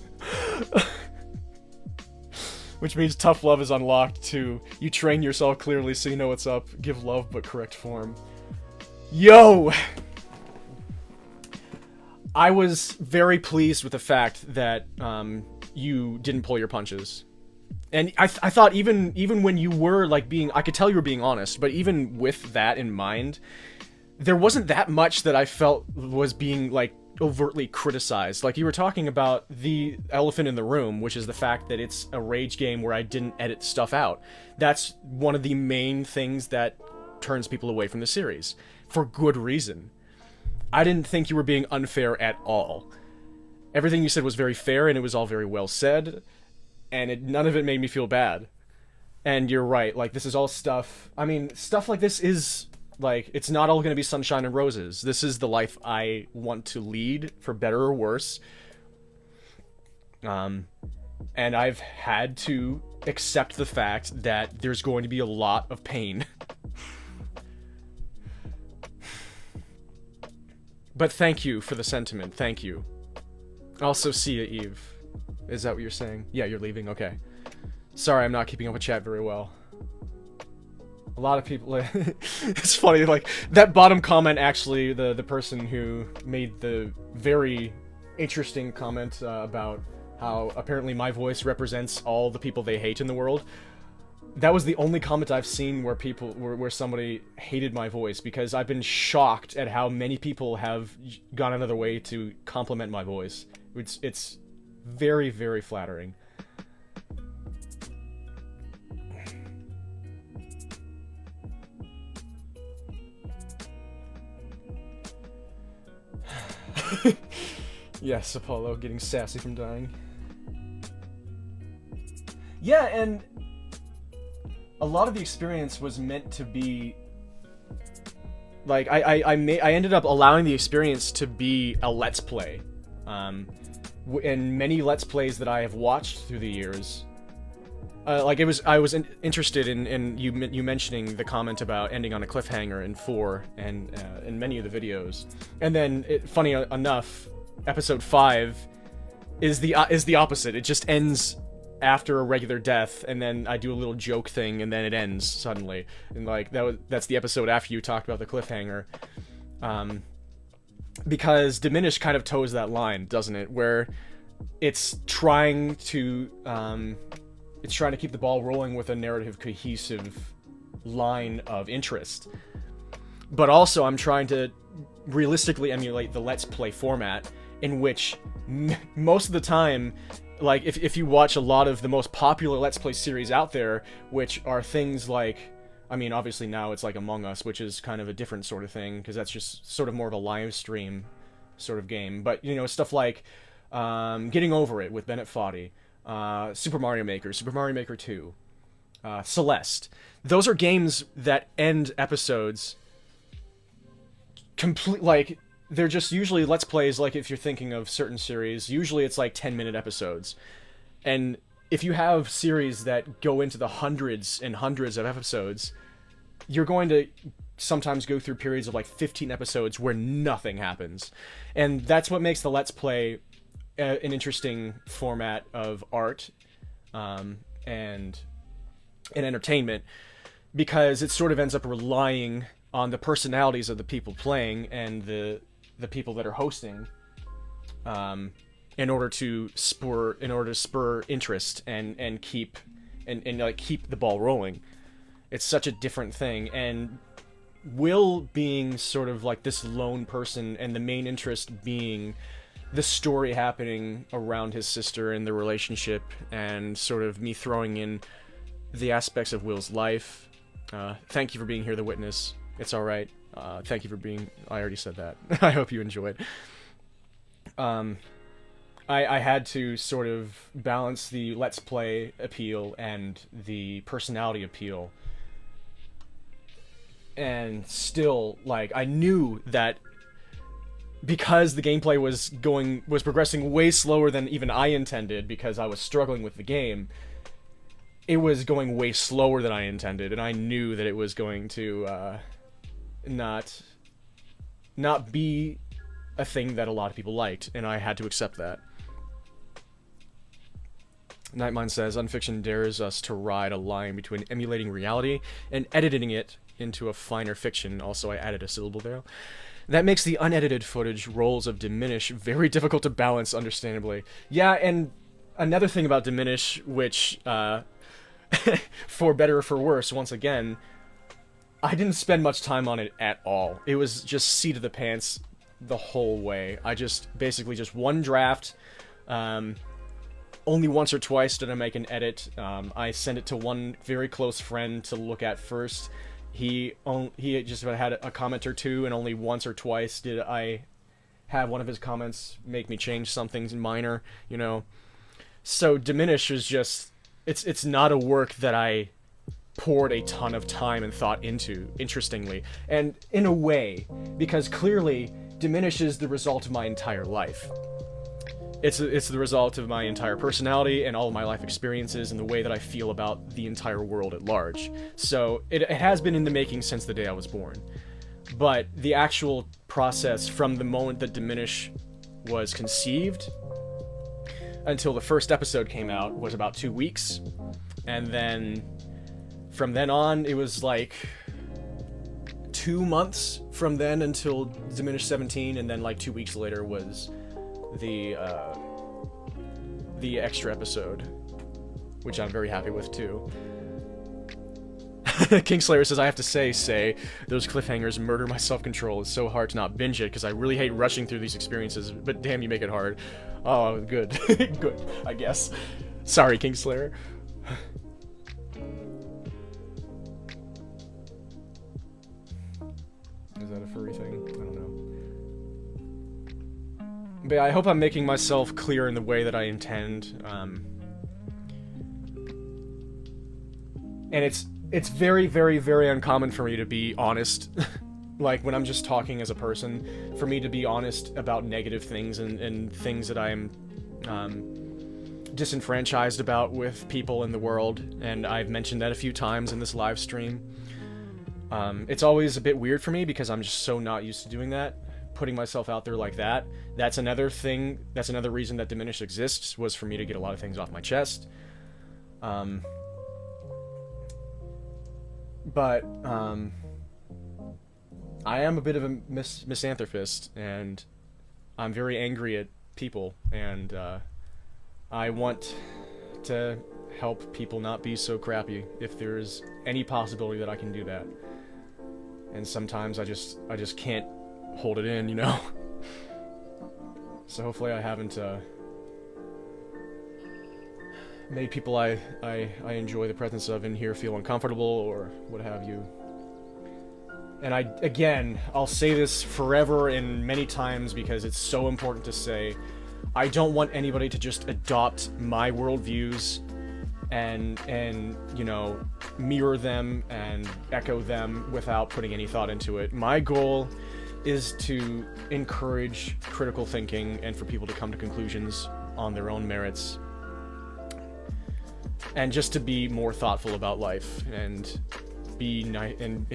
Which means tough love is unlocked, too. You train yourself clearly so you know what's up. Give love, but correct form. Yo! I was very pleased with the fact that you didn't pull your punches. And I thought even when you were like I could tell you were being honest, but even with that in mind, there wasn't that much that I felt was being like overtly criticized. Like, you were talking about the elephant in the room, which is the fact that it's a rage game where I didn't edit stuff out. That's one of the main things that turns people away from the series, for good reason. I didn't think you were being unfair at all. Everything you said was very fair, and it was all very well said, and none of it made me feel bad. And you're right, like, this is all stuff... I mean, stuff like this is, like, it's not all gonna be sunshine and roses. This is the life I want to lead, for better or worse. And I've had to accept the fact that there's going to be a lot of pain. But thank you for the sentiment, thank you. Also, see ya, Eve. Is that what you're saying? Yeah, you're leaving, okay. Sorry, I'm not keeping up with chat very well. A lot of people... It's funny, like, that bottom comment, actually, the person who made the very interesting comment about how apparently my voice represents all the people they hate in the world. That was the only comment I've seen where somebody hated my voice, because I've been shocked at how many people have gone another way to compliment my voice. It's very, very flattering. Yes, Apollo, getting sassy from dying. Yeah, and a lot of the experience was meant to be like I ended up allowing the experience to be a let's play. In many let's plays that I have watched through the years, like I was interested in you mentioning the comment about ending on a cliffhanger in 4 and in many of the videos, and then funny enough, episode 5 is the opposite. It just ends after a regular death, and then I do a little joke thing, and then it ends suddenly. And like that's the episode after you talked about the cliffhanger, because Diminish kind of toes that line, doesn't it? Where it's trying to keep the ball rolling with a narrative cohesive line of interest, but also I'm trying to realistically emulate the Let's Play format, in which most of the time, like, if you watch a lot of the most popular Let's Play series out there, which are things like, I mean, obviously now it's like Among Us, which is kind of a different sort of thing, because that's just sort of more of a live stream sort of game, but, you know, stuff like Getting Over It with Bennett Foddy, Super Mario Maker, Super Mario Maker 2, Celeste. Those are games that end episodes like, they're just usually Let's Plays. Like, if you're thinking of certain series, usually it's like 10-minute episodes. And if you have series that go into the hundreds and hundreds of episodes, you're going to sometimes go through periods of like 15 episodes where nothing happens. And that's what makes the Let's Play an interesting format of art and entertainment, because it sort of ends up relying on the personalities of the people playing and the people that are hosting, in order to spur interest and keep the ball rolling. It's such a different thing, and Will being sort of like this lone person, and the main interest being the story happening around his sister and the relationship, and sort of me throwing in the aspects of Will's life. Thank you for being here, The Witness. It's alright. Thank you for being... I already said that. I hope you enjoyed. I had to sort of balance the Let's Play appeal and the personality appeal. And still, like, I knew that because the gameplay was progressing way slower than even I intended, because I was struggling with the game, it was going way slower than I intended, and I knew that it was going to not be a thing that a lot of people liked, and I had to accept that. Nightmind says, Unfiction dares us to ride a line between emulating reality and editing it into a finer fiction. Also, I added a syllable there. That makes the unedited footage rolls of Diminish very difficult to balance, understandably. Yeah, and another thing about Diminish, which, for better or for worse, once again, I didn't spend much time on it at all. It was just seat of the pants the whole way. I just, basically just one draft, only once or twice did I make an edit. I sent it to one very close friend to look at first. He just had a comment or two, and only once or twice did I have one of his comments make me change something minor, you know. So Diminish is just, it's not a work that I poured a ton of time and thought into, interestingly. And in a way, because clearly Diminish is the result of my entire life. It's the result of my entire personality and all of my life experiences and the way that I feel about the entire world at large. So it has been in the making since the day I was born. But the actual process from the moment that Diminish was conceived until the first episode came out was about 2 weeks. And then from then on, it was like 2 months from then until Diminish 17, and then like 2 weeks later was the extra episode, which I'm very happy with too. Kingslayer says, I have to say, those cliffhangers murder my self-control. It's so hard to not binge it, because I really hate rushing through these experiences, but damn, you make it hard. Oh, good. Good, I guess. Sorry, Kingslayer. Is that a furry thing? I don't know. But yeah, I hope I'm making myself clear in the way that I intend. And it's very, very, very uncommon for me to be honest. Like, when I'm just talking as a person, for me to be honest about negative things and things that I am disenfranchised about with people in the world. And I've mentioned that a few times in this live stream. It's always a bit weird for me because I'm just so not used to doing that. Putting myself out there like that. That's another thing, that's another reason that Diminish exists, was for me to get a lot of things off my chest. But I am a bit of a misanthropist, and I'm very angry at people, and I want to help people not be so crappy if there's any possibility that I can do that. And sometimes I just can't hold it in, you know? So hopefully I haven't made people I enjoy the presence of in here feel uncomfortable or what have you. And again, I'll say this forever and many times because it's so important to say, I don't want anybody to just adopt my worldviews and you know, mirror them and echo them without putting any thought into it. My goal is to encourage critical thinking and for people to come to conclusions on their own merits. And just to be more thoughtful about life and be nice and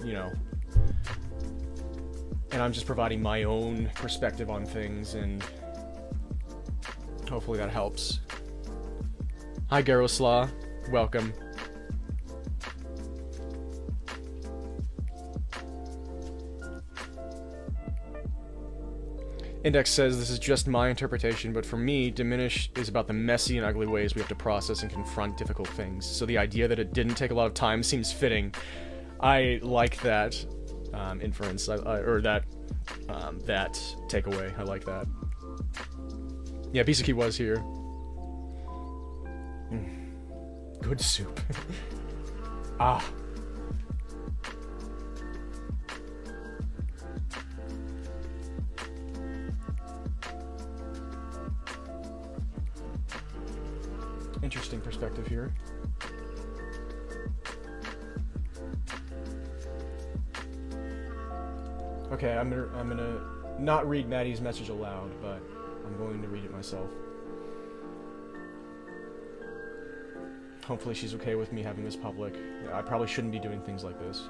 you know. And I'm just providing my own perspective on things, and hopefully that helps. Hi Garoslaw, welcome. Index says, this is just my interpretation, but for me, Diminish is about the messy and ugly ways we have to process and confront difficult things. So the idea that it didn't take a lot of time seems fitting. I like that. inference, or that that takeaway. I like that. Yeah, Bisaki was here. Good soup. Ah. Interesting perspective here. Okay, I'm gonna not read Maddie's message aloud, but I'm going to read it myself. Hopefully she's okay with me having this public. Yeah, I probably shouldn't be doing things like this.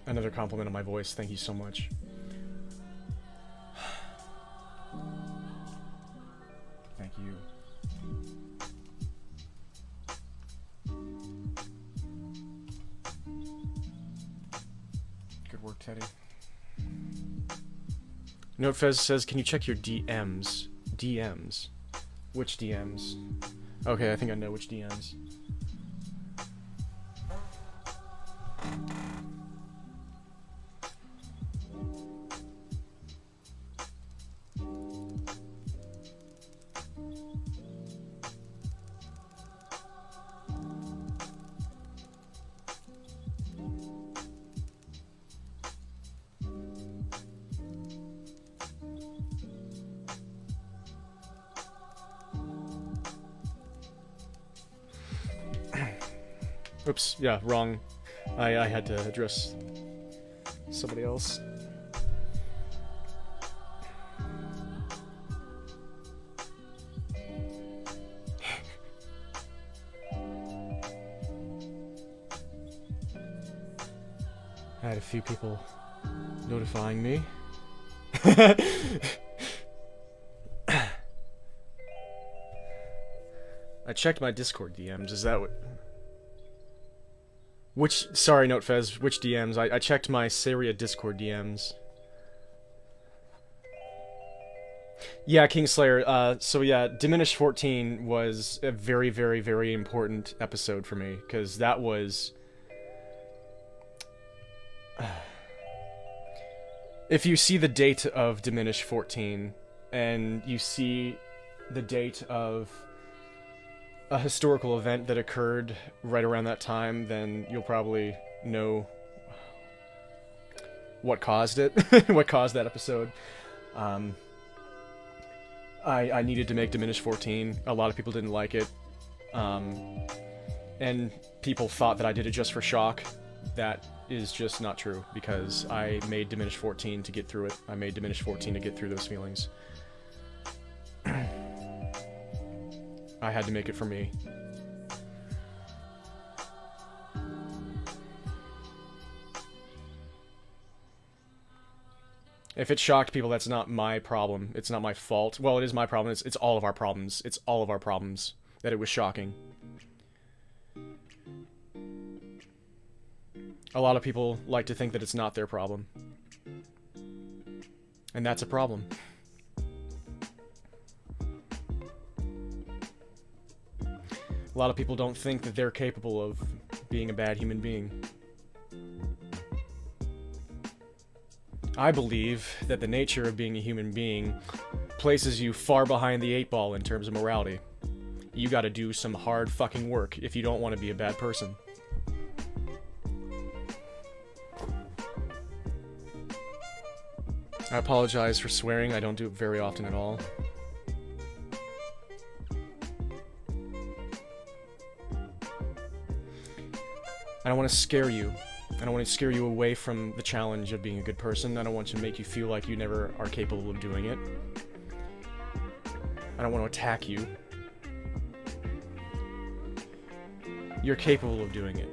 Another compliment on my voice. Thank you so much. Thank you. Good work, Teddy. Note Fez says, can you check your DMs? DMs? Which DMs? Okay, I think I know which DMs. Oops, yeah, wrong. I had to address somebody else. I had a few people notifying me. I checked my Discord DMs, is that what... sorry, Note Fez, which DMs? I checked my Saria Discord DMs. Yeah, Kingslayer, so yeah, Diminish 14 was a very, very, very important episode for me, because that was... If you see the date of Diminish 14, and you see the date of a historical event that occurred right around that time, then you'll probably know what caused it, what caused that episode. I needed to make Diminish 14. A lot of people didn't like it. And people thought that I did it just for shock. That is just not true, because I made Diminish 14 to get through it. I made Diminish 14 to get through those feelings. I had to make it for me. If it shocked people, that's not my problem. It's not my fault. Well, it is my problem. It's all of our problems. It's all of our problems that it was shocking. A lot of people like to think that it's not their problem. And that's a problem. A lot of people don't think that they're capable of being a bad human being. I believe that the nature of being a human being places you far behind the 8-ball in terms of morality. You gotta do some hard fucking work if you don't want to be a bad person. I apologize for swearing, I don't do it very often at all. I don't want to scare you. I don't want to scare you away from the challenge of being a good person. I don't want to make you feel like you never are capable of doing it. I don't want to attack you. You're capable of doing it.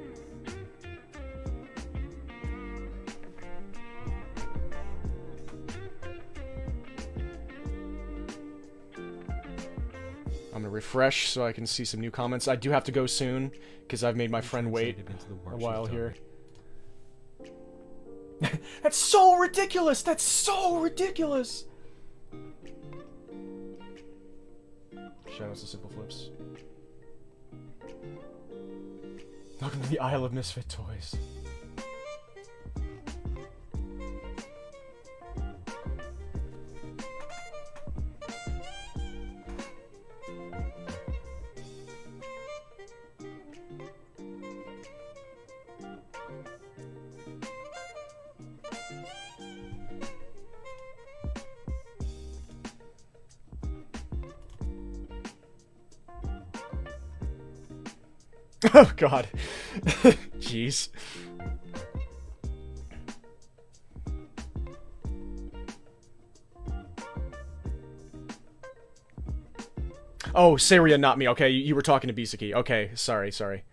I'm gonna refresh so I can see some new comments. I do have to go soon, because I've made my friend wait a while here. That's so ridiculous! That's so ridiculous! Shadows of Simple Flips. Welcome to the Isle of Misfit Toys. Oh god. Jeez. Oh, Saria, not me. Okay, you were talking to Bisaki. Okay, sorry. Sorry.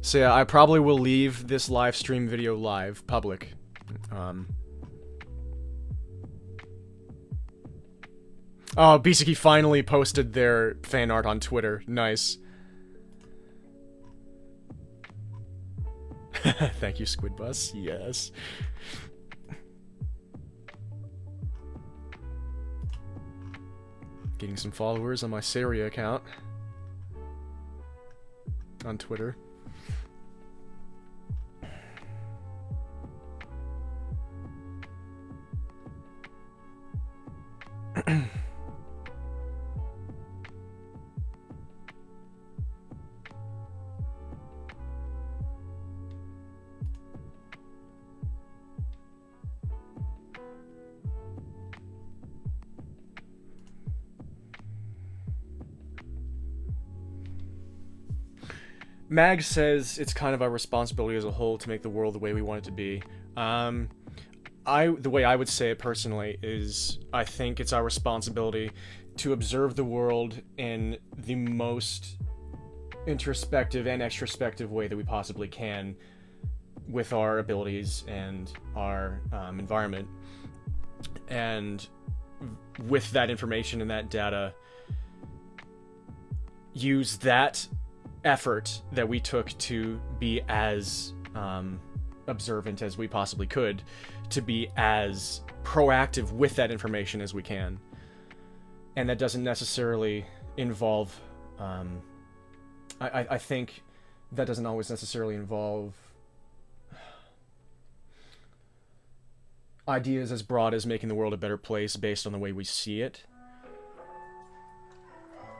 So yeah, I probably will leave this live stream video live, public. Oh, Bisaki finally posted their fan art on Twitter. Nice. Thank you, Squidbus. Yes. Getting some followers on my Saria account. On Twitter. Mag says it's kind of our responsibility as a whole to make the world the way we want it to be. The way I would say it personally is I think it's our responsibility to observe the world in the most introspective and extrospective way that we possibly can with our abilities and our environment. And with that information and that data, use that effort that we took to be as observant as we possibly could, to be as proactive with that information as we can. And that doesn't necessarily involve I think that doesn't always necessarily involve ideas as broad as making the world a better place based on the way we see it.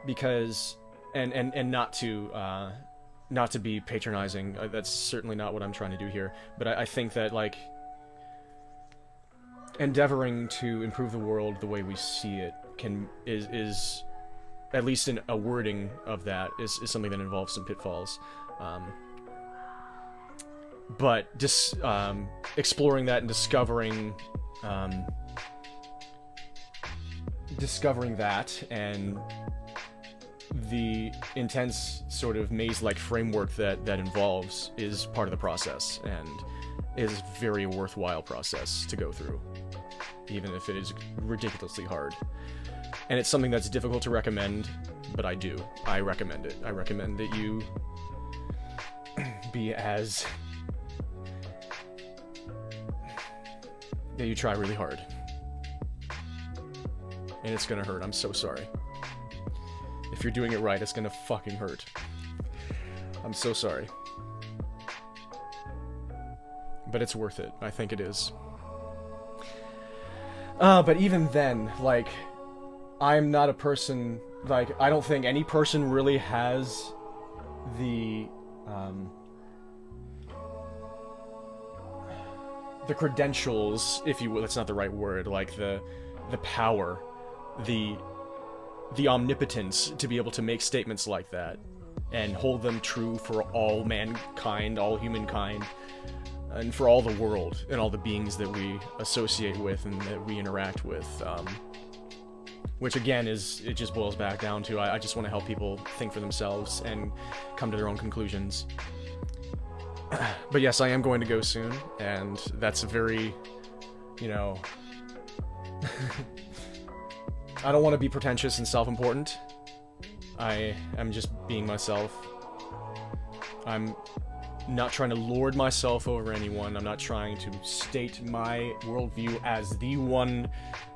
Because and not to be patronizing, that's certainly not what I'm trying to do here, but I think that, like, endeavoring to improve the world the way we see it is at least in a wording of that is something that involves some pitfalls, but just exploring that and discovering that and the intense sort of maze-like framework that involves is part of the process, and is a very worthwhile process to go through, even if it is ridiculously hard. And it's something that's difficult to recommend, but I recommend it. I recommend that you be as... that you try really hard. And it's gonna hurt, I'm so sorry. If you're doing it right, it's gonna fucking hurt. I'm so sorry. But it's worth it. I think it is. But even then, like, I'm not a person... Like, I don't think any person really has the the credentials, if you will, that's not the right word, like the power, the omnipotence to be able to make statements like that and hold them true for all mankind, all humankind, and for all the world and all the beings that we associate with and that we interact with. Which again it just boils back down to I just want to help people think for themselves and come to their own conclusions. But yes, I am going to go soon, and that's a very, I don't want to be pretentious and self-important. I am just being myself. I'm not trying to lord myself over anyone. I'm not trying to state my worldview as the one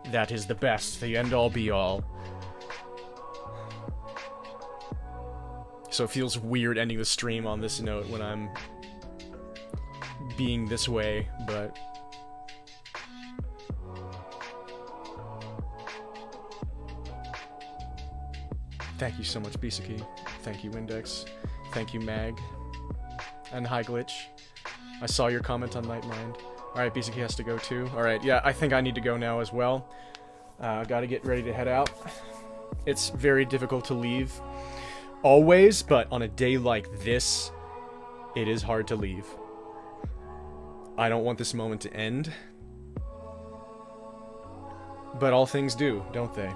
that is the best, the end-all be-all. So it feels weird ending the stream on this note when I'm being this way, but thank you so much, Bisaki. Thank you, Index. Thank you, Mag. And Hi Glitch. I saw your comment on Nightmind. Alright, Bisaki has to go too. Alright, yeah, I think I need to go now as well. Gotta get ready to head out. It's very difficult to leave. Always, but on a day like this, it is hard to leave. I don't want this moment to end. But all things do, don't they?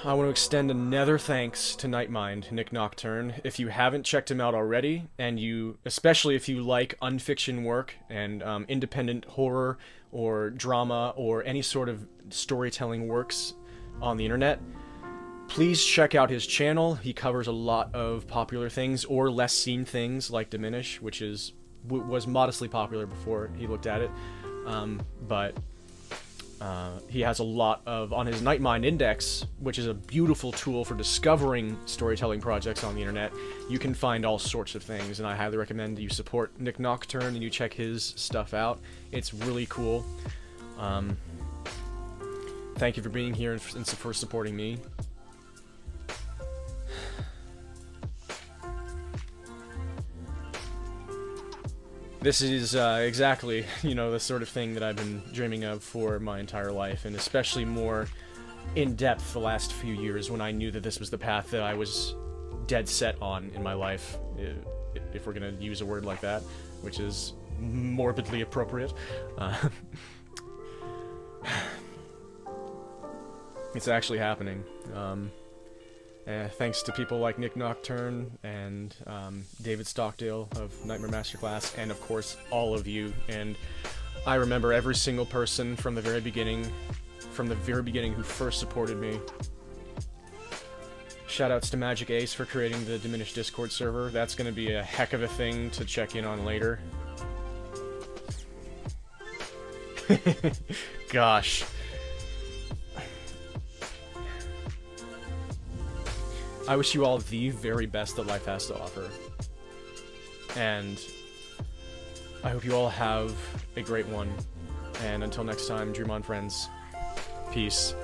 I want to extend another thanks to Nightmind, Nick Nocturne. If you haven't checked him out already, and especially if you like unfiction work and independent horror or drama or any sort of storytelling works on the internet, please check out his channel. He covers a lot of popular things or less seen things like Diminish, which was modestly popular before he looked at it, but he has a lot on his Nightmind Index, which is a beautiful tool for discovering storytelling projects on the internet. You can find all sorts of things, and I highly recommend you support Nick Nocturne and you check his stuff out. It's really cool. Thank you for being here and for supporting me. This is exactly, the sort of thing that I've been dreaming of for my entire life, and especially more in depth the last few years when I knew that this was the path that I was dead set on in my life, if we're going to use a word like that, which is morbidly appropriate. It's actually happening. Thanks to people like Nick Nocturne and David Stockdale of Nightmare Masterclass, and of course all of you. And I remember every single person from the very beginning who first supported me. Shoutouts to Magic Ace for creating the Diminish Discord server. That's going to be a heck of a thing to check in on later. Gosh. I wish you all the very best that life has to offer. And I hope you all have a great one. And until next time, Dream on, friends. Peace.